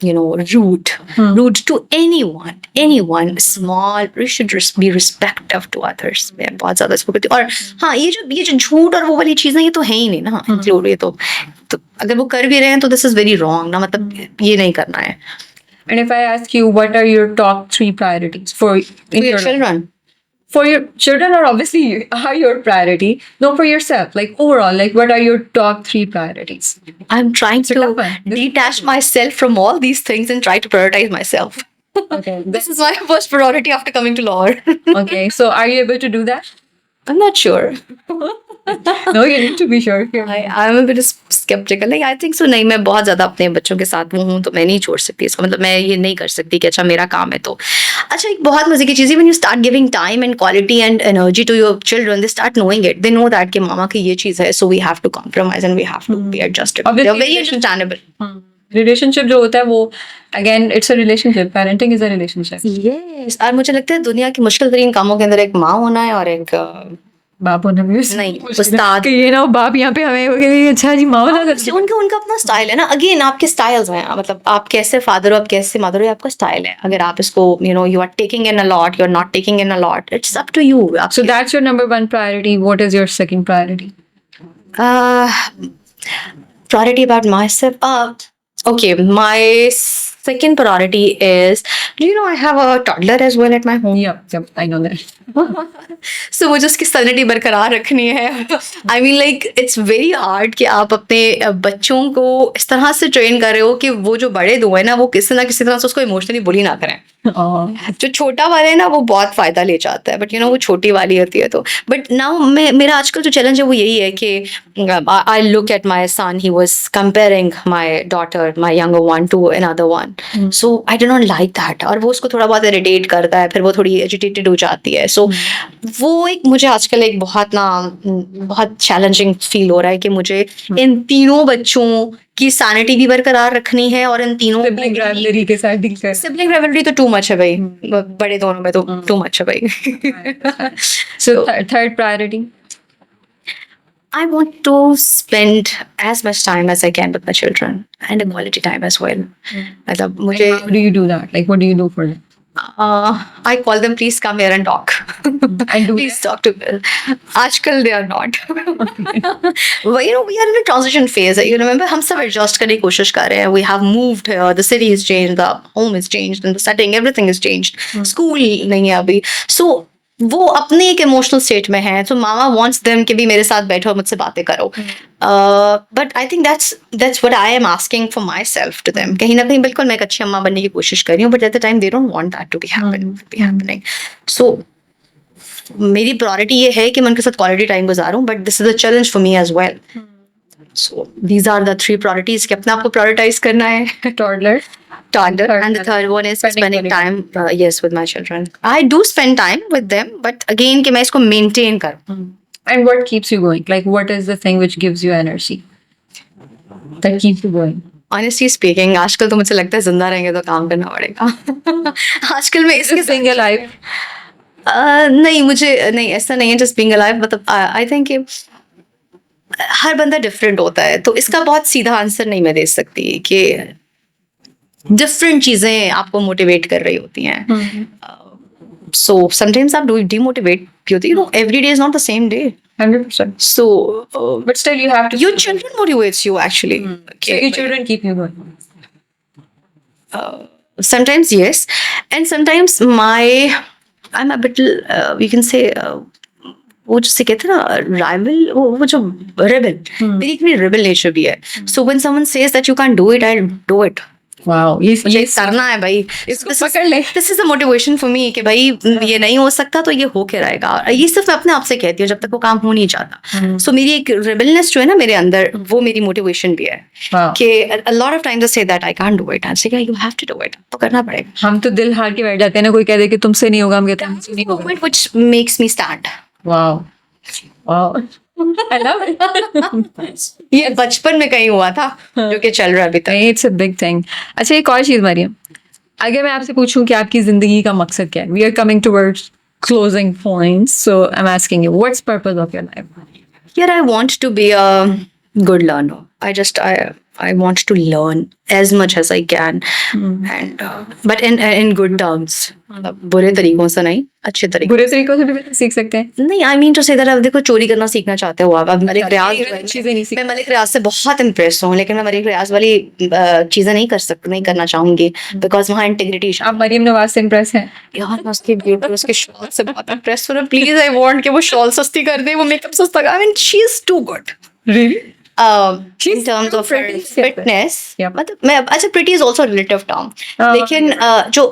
rude to anyone small. We should be respectful to others. मैं बहुत ज़्यादा इसको करती हूँ। और हाँ, ये जो झूठ और वो वाली चीज़ें ये तो है ही नहीं ना include, ये तो अगर वो कर भी रहे हैं तो this is very wrong ना, मतलब ये नहीं करना है। And if I ask you, what are your top 3 priorities for your children? For your children, or obviously are your priority? No, for yourself. Like overall, like what are your top 3 priorities? I'm trying to tough one. detach myself from all these things and try to prioritize myself. Okay. This is my first priority after coming to Lahore. Okay. So are you able to do that? I'm not sure. No, you need to be sure. I'm a bit skeptical. Like, I think so. नहीं, मैं बहुत ज़्यादा अपने बच्चों के साथ वो हूँ तो मैं नहीं छोड़ सकती इसको, मतलब मैं ये नहीं कर सकती कि अच्छा मेरा काम है तो। अच्छा, एक बहुत मजे की चीज़ है, when you start giving time and quality and energy to your children, they start knowing it. They know that कि मामा की ये चीज़ है, so we have to compromise and we have to be adjusted. They're very understandable. Relationship जो होता है वो, again, it's a relationship. Parenting is a relationship. Yes. और मुझे लगता है दुनिया की मुश्किल तरीन कामों के अंदर एक माँ होना है और एक बाप होना भी नहीं, उस्ताद। कि ये ना बाप यहाँ पे हमें वगैरह अच्छा जी माँ होना करते हैं। उनका अपना स्टाइल है ना। अगेन आपके स्टाइल्स हैं, मतलब आप कैसे फादर हो, आप कैसे मदर हो, आपका स्टाइल है। अगर आप इसको you are taking in a lot, you're not taking in a lot, it's up to you. So that's your number 1 priority. What is your second priority? Priority about myself. Okay, my second priority is, do you know I have a toddler as well at my home? Yep, I know that. So मुझे उसकी sanity बरकरार रखनी है। I mean like it's very hard कि आप अपने बच्चों को इस तरह से ट्रेन कर रहे हो कि वो जो बड़े दो है ना, वो किसी ना किसी तरह से उसको इमोशनली बुली ना करें। जो छोटा वाला है ना वो बहुत फायदा ले जाता है, बट वो छोटी वाली होती है तो। बट नाउ मेरा आजकल जो चैलेंज है वो यही है कि I look at my son, he was comparing my daughter, my younger one, to another one, so I do not like that. और वो उसको थोड़ा बहुत इरिटेट करता है, फिर वो थोड़ी एजिटेटेड हो जाती है। सो वो एक मुझे आजकल एक बहुत चैलेंजिंग फील हो रहा है कि मुझे इन तीनों बच्चों की सैनिटी भी बरकरार रखनी है और इन तीनों सिबलिंग राइवलरी के साथ डील कर। सिबलिंग राइवलरी तो टू मच है भाई, बड़े दोनों में तो टू मच है भाई। So third priority? I want to spend as much time as I can with my children and a quality time as well. मतलब मुझे How do you do that? Like what do you do for them? I call them, please come here and talk. And do please talk to me. आजकल they are not. But we are in a transition phase. You remember हम सब adjust करने की कोशिश कर रहे हैं. We have moved here. The city has changed. The home has changed. And the setting, everything has changed. School नहीं है अभी. So वो अपने एक इमोशनल स्टेट में है, तो मामा वांट्स देम कि भी मेरे साथ बैठो और मुझसे बातें करो। But I think that's what I am asking for my self to them. कहीं ना कहीं बिल्कुल मैं एक अच्छी अम्मा बनने की कोशिश कर रही हूँ, but at the time they don't want that to be happening. So मेरी प्रायोरिटी ये है कि मैं उनके साथ क्वालिटी टाइम गुजारूं, but this is a challenge for me as well. So these are the 3 priorities कि अपने आप को प्रायोरिटाइज करना है। Toddler, and the third one is spending time with my children. I do spend time with them, but again कि मैं इसको maintain करूँ। And what keeps you going? Like what is the thing which gives you energy that keeps you going? Honestly speaking, आजकल तो मुझे लगता है जिंदा रहेंगे तो काम करना पड़ेगा। आजकल मैं इसके Being alive? नहीं ऐसा नहीं है just being alive, मतलब I think कि हर बंदा डिफरेंट होता है, तो इसका बहुत सीधा आंसर नहीं मैं दे सकती कि डिफरेंट चीजें आपको मोटिवेट कर रही होती हैं। सो समटाइम्स आप डिमोटिवेट भी होती है। Every day is not the same day. 100%. So, But still you have to. your children motivates you actually. So your children keep you going. Sometimes yes, and sometimes I'm a bit you can say वो जिसे कहते हैं ना rival, वो जो rebel, मेरी इतनी rebel nature भी है। So when someone says that you can do it, I do it. Wow, ये करना है भाई, इसको पकड़ ले। This is a motivation for me कि भाई ये नहीं हो सकता तो ये होके रहेगा। और ये सिर्फ मैं अपने आप से कहती हूँ जब तक वो काम हो नहीं जाता। सो मेरी एक रेबलनेस जो है ना मेरे अंदर, वो मेरी मोटिवेशन भी है कि a lot of times I say that I can't do it, and say you have to do it, तो करना पड़ेगा। हम तो दिल हार के बैठ जाते हैं ना, कोई कह दे कि तुमसे नहीं होगा, हम कहते हैं मुझसे नहीं होगा। Moment which makes me stand. Wow. I love it. ये बचपन में कहीं हुआ था जो कि चल रहा है अभी तक। It's a big thing. अच्छा, एक और चीज मरियम, अगर मैं आपसे पूछूं कि आपकी जिंदगी का मकसद क्या है? We are coming towards closing points, so I'm asking you, what's purpose of your life? Here I want to be a good learner. I want to learn as much as I can, and but in good terms, बुरे तरीकों से नहीं, अच्छे तरीके बुरे तरीकों से भी सीख सकते हैं। नहीं। आई मीन टू से अब देखो, चोरी करना सीखना चाहते हो आप, अब मलिक रियाज जो है, चीजें नहीं मैं मलिक रियाज से बहुत इम्प्रेस हूँ, लेकिन मैं मलिक रियाज वाली चीजें नहीं नहीं करना चाहूंगी, बिकॉज वहाँ इंटीग्रिटी। आप मरियम नवाज से इम्प्रेस हैं? यार मैं उसके ब्यूटी, उसके शॉल से बहुत इम्प्रेस हूँ। प्लीज आई वांट कि वो शॉल सस्ती कर दे, वो मेकअप सस्ता कर, I mean she is too good really. in terms of her fitness, Yep. मतलब मैं, अच्छा pretty is also a relative term, लेकिन जो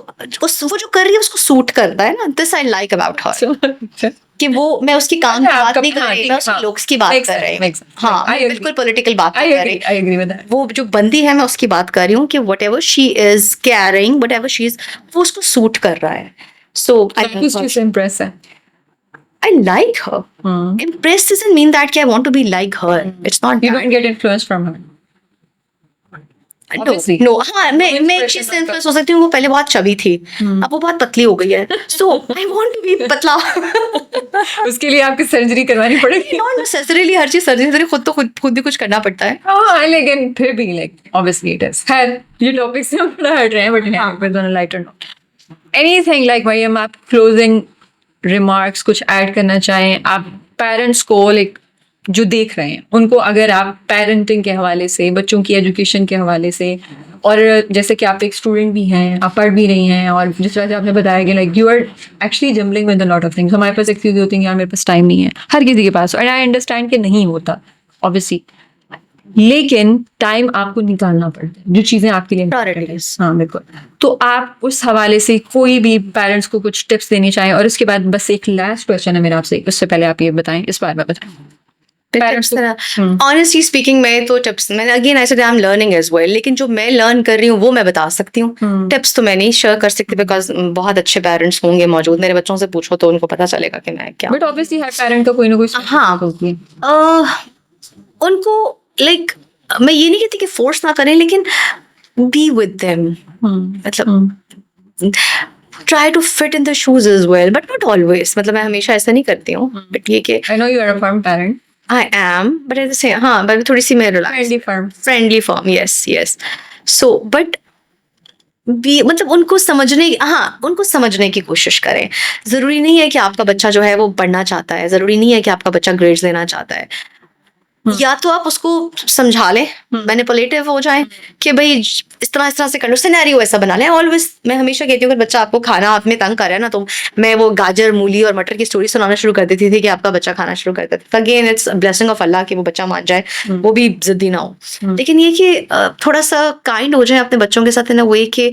वो जो कर रही है उसको सूट करता है ना, this I like about her, कि वो, मैं उसकी काम की बात नहीं कर रही, मैं उसके looks की बात कर रही हूँ। हाँ, मैं बिल्कुल पॉलिटिकल बात नहीं कर रही। I agree with that. वो जो बंदी है मैं उसकी बात कर रही हूँ कि whatever she is carrying, whatever she is, वो उसको सूट कर रहा है। So I किस चीज से इम्प्रेस है? I like her. Impressed doesn't mean that I want to be like her. It's not. You don't get influence from her. Obviously. No. हाँ, मैं एक चीज से इन्फ्लुएंस हो सकती हूँ, वो पहले बहुत चबी थी, अब वो बहुत पतली हो गई है, so I want to be पतला। उसके लिए आपकी सर्जरी करवानी पड़ेगी। Not necessarily हर चीज सर्जरी, खुद भी कुछ करना पड़ता है। हाँ, लेकिन फिर भी like obviously it is। खैर, ये टॉपिक से हम थोड़ा हट रहे हैं, but हाँ, with on a lighter note. Anything like Maryam, आप closing remarks कुछ ऐड करना चाहें? आप पेरेंट्स को like जो देख रहे हैं उनको, अगर आप पेरेंटिंग के हवाले से, बच्चों की एजुकेशन के हवाले से, और जैसे कि आप एक स्टूडेंट भी हैं, आप पढ़ भी रही हैं, और जिस तरह से आपने बताया कि like you are actually jumbling with a lot of things, हमारे पास एक्सक्यूज होती हैं यार मेरे पास टाइम नहीं है, हर किसी के पास, एंड आई अंडरस्टैंड कि नहीं होता ऑब्वियसली, लेकिन टाइम आपको निकालना पड़ता है जो चीज़ें आपके लिए Priorities. हाँ बिल्कुल। तो आप उस हवाले से कोई भी पेरेंट्स को कुछ टिप्स देनी चाहें, और उसके बाद बस एक लास्ट क्वेश्चन है मेरा आपसे, उससे पहले आप ये बताएं, इस बारे में बताएं। ऑनेस्टली स्पीकिंग, मैं तो टिप्स, मैंने again I said I am learning as well, लेकिन जो मैं लर्न कर रही हूँ वो मैं बता सकती हूँ। टिप्स तो मैं नहीं शेयर कर सकती, बिकॉज बहुत अच्छे पेरेंट्स होंगे मौजूद, मेरे बच्चों से पूछो तो उनको पता चलेगा कि मैं क्या। बट ऑब्वियसली हर पेरेंट का कोई ना कोई हाँ, उनको लाइक मैं ये नहीं कहती कि फोर्स ना करें, लेकिन बी विद देम, मतलब try to fit in the shoes as well, but not always, मतलब मैं हमेशा ऐसा नहीं करती हूँ, बट ये कि I know you are a firm parent. I am, but at the same, हाँ, but थोड़ी सी मैं relaxed, friendly firm, yes. So, but भी मतलब उनको समझने की कोशिश करें। जरूरी नहीं है कि आपका बच्चा जो है वो पढ़ना चाहता है, जरूरी नहीं है कि आपका बच्चा ग्रेड्स लेना चाहता है, या तो आप उसको समझा लें, मैनिपुलेटिव हो जाए कि भाई इस तरह से कर लो, सिनेरियो ऐसा बना लें। ऑलवेज मैं हमेशा कहती हूँ, अगर बच्चा आपको खाना आप में तंग कर रहा है ना, तो मैं वो गाजर, मूली और मटर की स्टोरी सुनाना शुरू कर देती थी कि आपका बच्चा खाना शुरू कर देता था। अगेन इट्स ब्लेसिंग ऑफ अल्लाह कि वो बच्चा मान जाए, वो भी जिद्दी ना हो, लेकिन ये कि थोड़ा सा काइंड हो जाए अपने बच्चों के साथ, इन अ वे कि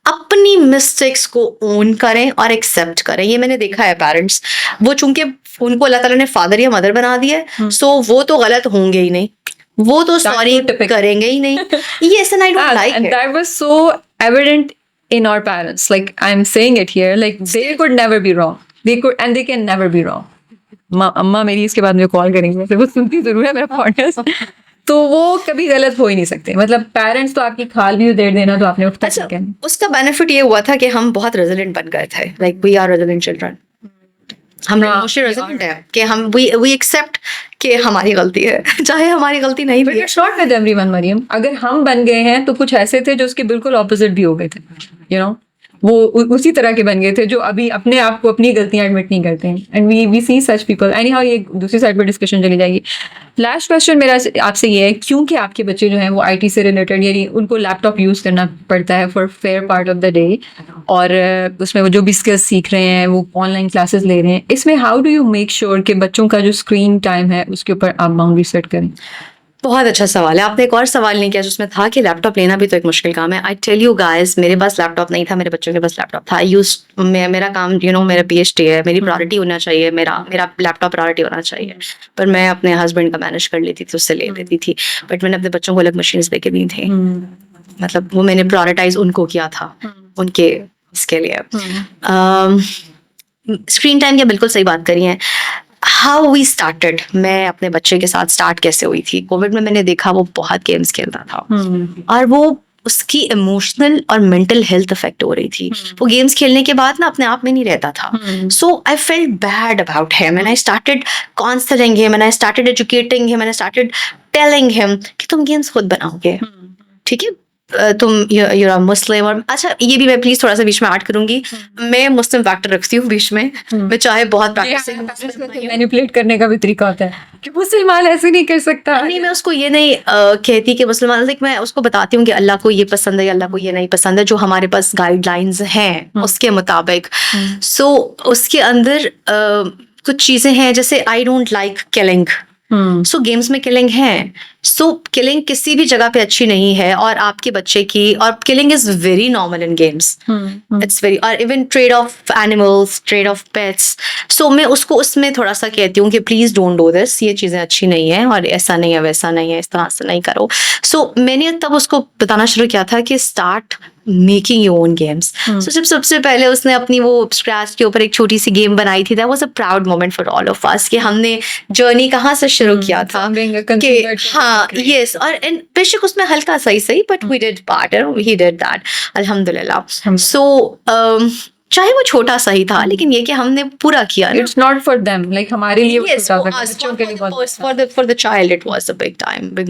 अपनी मिस्टेक्स को ओन करें और एक्सेप्ट करें। ये मैंने देखा है पेरेंट्स, वो चूंकि उनको अल्लाह ताला ने फादर या मदर बना दिया है, सो वो तो गलत होंगे ही नहीं, वो तो सॉरी करेंगे ही नहीं। Yes, and I don't like it. That was so evident in our parents. Like I'm saying it here, like they could never be wrong. They could, and they can never be wrong. अम्मा मेरी इसके बाद मुझे call करेंगे, तो वो सुनती जरूर है मेरा पॉडकास्ट, तो वो कभी गलत हो ही नहीं सकते। मतलब पेरेंट्स तो आपकी खाल भी उधेड़ देना तो आपने उठता अच्छा, उसका बेनिफिट ये हुआ था कि हम बहुत रेजिलेंट बन गए थे, like we are resilient children. हम इमोशनल रेजिलेंट है कि हम वी एक्सेप्ट कि हमारी गलती है, चाहे हमारी गलती नहीं भी। It's not with everyone Maryam, अगर हम बन गए हैं तो कुछ ऐसे थे जो उसके बिल्कुल ऑपोजिट भी हो गए थे, यू नो, वो उसी तरह के बन गए थे जो अभी अपने आप को अपनी गलतियां एडमिट नहीं करते हैं, and we see such people. Anyhow, ये दूसरी साइड पर डिस्कशन चली जाएगी। लास्ट क्वेश्चन मेरा आपसे ये है, क्योंकि आपके बच्चे जो हैं वो आईटी से रिलेटेड, यानी उनको लैपटॉप यूज़ करना पड़ता है for fair part of the day, और उसमें वो जो भी स्किल्स सीख रहे हैं, वो ऑनलाइन क्लासेस ले रहे हैं, इसमें how do you make sure कि बच्चों का जो स्क्रीन टाइम है उसके ऊपर आप बाउंड्री सेट करें? बहुत अच्छा सवाल है। आपने एक और सवाल नहीं किया जिसमें था कि लैपटॉप लेना भी तो एक मुश्किल काम है। आई टेल यू गाइस, मेरे पास लैपटॉप नहीं था, मेरे बच्चों के पास लैपटॉप था। मेरा काम मेरा PhD है, मेरी प्रायोरिटी होना चाहिए, मेरा लैपटॉप प्रायोरिटी होना चाहिए, पर मैं अपने हस्बैंड का मैनेज कर लेती थी, उससे ले लेती थी, बट मैंने अपने बच्चों को अलग मशीन्स लेके दी थी। मतलब वो मैंने प्रायोरिटाइज उनको किया था, उनके इसके लिए। स्क्रीन टाइम की बिल्कुल सही बात करी है। हाउ वी स्टार्टेड, मैं अपने बच्चे के साथ स्टार्ट कैसे हुई थी, कोविड में मैंने देखा वो बहुत गेम्स खेलता था, और वो उसकी इमोशनल और मेंटल हेल्थ अफेक्ट हो रही थी। वो गेम्स खेलने के बाद ना अपने आप में नहीं रहता था। So I felt bad about him and I started counselling him and I started educating him and I started telling him कि तुम गेम्स खुद बनाओगे, ठीक है, तुम you're a मुस्लिम। और अच्छा ये भी मैं प्लीज थोड़ा सा बीच में ऐड करूंगी, मैं मुस्लिम फैक्टर रखती हूँ बीच में। मैं चाहे बहुत प्रैक्टिसिंग मैनिपुलेट करने का भी तरीका होता है कि मुसलमान ऐसे नहीं कर सकता। नहीं, मैं उसको ये नहीं कहती कि मुसलमान, लाइक मैं उसको बताती हूँ कि अल्लाह को ये पसंद है, अल्लाह को ये नहीं पसंद है, जो हमारे पास गाइडलाइंस हैं उसके मुताबिक। सो उसके अंदर कुछ चीजें हैं, जैसे I don't like killing. So games में किलिंग है, सो किलिंग किसी भी जगह पे अच्छी नहीं है, और आपके बच्चे की, और killing is very normal in games, it's very, और even trade off animals, trade off pets. So मैं उसको उसमें थोड़ा सा कहती हूँ कि प्लीज डोंट डू दिस, ये चीजें अच्छी नहीं है, और ऐसा नहीं है, वैसा नहीं है, इस तरह से नहीं करो। सो मैंने तब उसको बताना शुरू किया था कि start making your own games. So जब सबसे पहले उसने अपनी वो स्क्रैच के ऊपर एक छोटी सी गेम बनाई थी, that was a proud moment for all of us कि हमने जर्नी कहाँ से शुरू किया था कि हाँ, यस, और बेशक उसमें हल्का सही but we did part and he did that, अल्हम्दुलिल्लाह। सो चाहे वो छोटा सा ही था, लेकिन ये कि हमने पूरा किया। It's not for them, like हमारे लिए Yes, for us, for the child, it was a big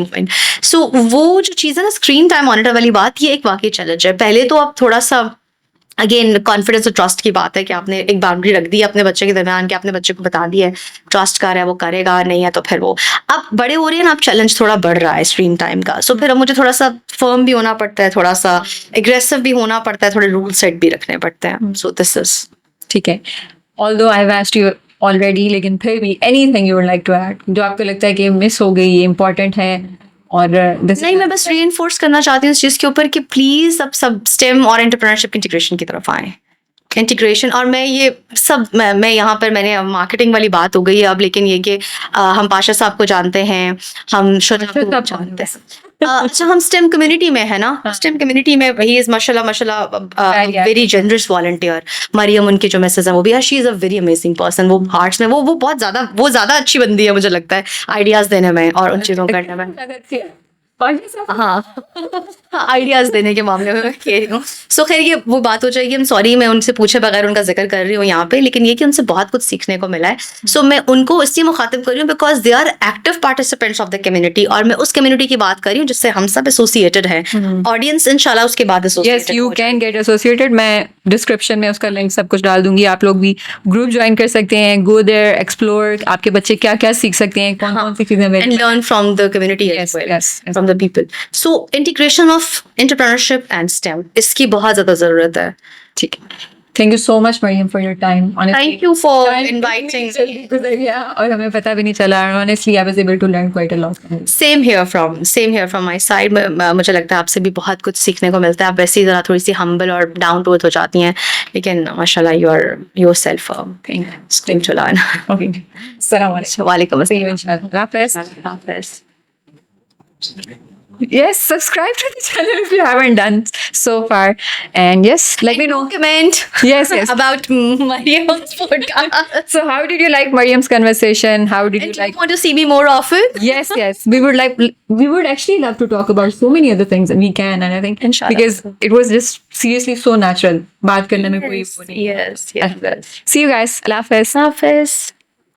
moment. So वो जो चीज़ है ना, स्क्रीन टाइम मॉनिटर वाली बात, ये एक वाकई चैलेंज है। पहले तो आप थोड़ा सा अगेन कॉन्फिडेंस और ट्रस्ट की बात है कि आपने एक बाउंड्री रख दी है अपने बच्चे के दरमियान, कि आपने बच्चे को बता दिया है ट्रस्ट कर रहा है, वो करेगा, नहीं है तो फिर वो, अब बड़े हो रहे हैं ना, अब चैलेंज थोड़ा बढ़ रहा है स्क्रीन टाइम का। सो फिर अब मुझे थोड़ा सा फर्म भी होना पड़ता है, थोड़ा सा एग्रेसिव भी होना पड़ता है, थोड़े रूल सेट भी रखने पड़ते हैं। सो दिस इज ठीक है। Although I have asked you already, लेकिन फिर भी anything you would like to add जो आपको लगता है कि मिस हो गई, ये इम्पोर्टेंट है? और नहीं, मैं बस रीइंफोर्स करना चाहती हूँ इस चीज़ के ऊपर कि प्लीज अब सब स्टेम और एंटरप्रेन्योरशिप इंटीग्रेशन की तरफ आए, इंटीग्रेशन। और मैं ये सब मैं यहाँ पर, मैंने मार्केटिंग वाली बात हो गई है अब, लेकिन ये कि हम पाशा साहब को जानते हैं, हम शुजा को जानते हैं। अच्छा, हम स्टेम कम्युनिटी में है ना, स्टेम कम्युनिटी में ही इज माशाल्लाह वेरी जनरस वॉलंटियर। मरियम, उनके जो मैसेज है वो भी, she is a very amazing person. वो आर्ट्स में वो बहुत ज़्यादा अच्छी बंदी है, मुझे लगता है आइडियाज देने में और उन चीज़ों करने में। हाँ, आइडियाज देने के मामले में मैं कह रही हूँ। सो खैर ये वो बात हो जाएगी, हम सॉरी, मैं उनसे पूछे बगैर उनका जिक्र कर रही हूँ यहाँ पे, लेकिन ये कि उनसे बहुत कुछ सीखने को मिला है। सो मैं उनको इसलिए मुखातिब कर रही हूँ because they are active participants of the community, और मैं उस कम्युनिटी की बात कर रही हूँ जिससे हम सब एसोसिएटेड हैं। ऑडियंस इंशाल्लाह उसके बाद yes, you can get associated. मैं डिस्क्रिप्शन में उसका लिंक सब कुछ डाल दूंगी, आप लोग भी ग्रुप ज्वाइन कर सकते हैं, गो देयर, एक्सप्लोर, आपके बच्चे क्या क्या सीख सकते हैं, कौन कौन सी चीजें, and learn from the community as well, from the people. So integration of entrepreneurship and STEM, इसकी बहुत ज़्यादा ज़रूरत है। ठीक है। Thank you so much Maryam for your time. Thank you for inviting. और हमें पता भी नहीं चला, honestly I was able to learn quite a lot. Same here from my side. मुझे लगता है आपसे भी बहुत कुछ सीखने को मिलता है। आप वैसे ही ज़रा थोड़ी सी हम्बल और डाउन टू अर्थ हो जाती हैं, लेकिन माशाल्लाह you are yourself thing to learn. Okay, अस्सलाम वालेकुम। वालेकुम See you inshallah. Hafiz. Yes, subscribe to the channel if you haven't done so far, and yes, let me know. Comment Yes. about Mariam's podcast. So, how did you like Mariam's conversation? How did you And do you like? want to see me more often? Yes. We would actually love to talk about so many other things, and we can. And I think Inshallah. because it was just seriously so natural. बात करने में कोई वो नहीं। Yes. See you guys. Allah Hafiz. Hafiz.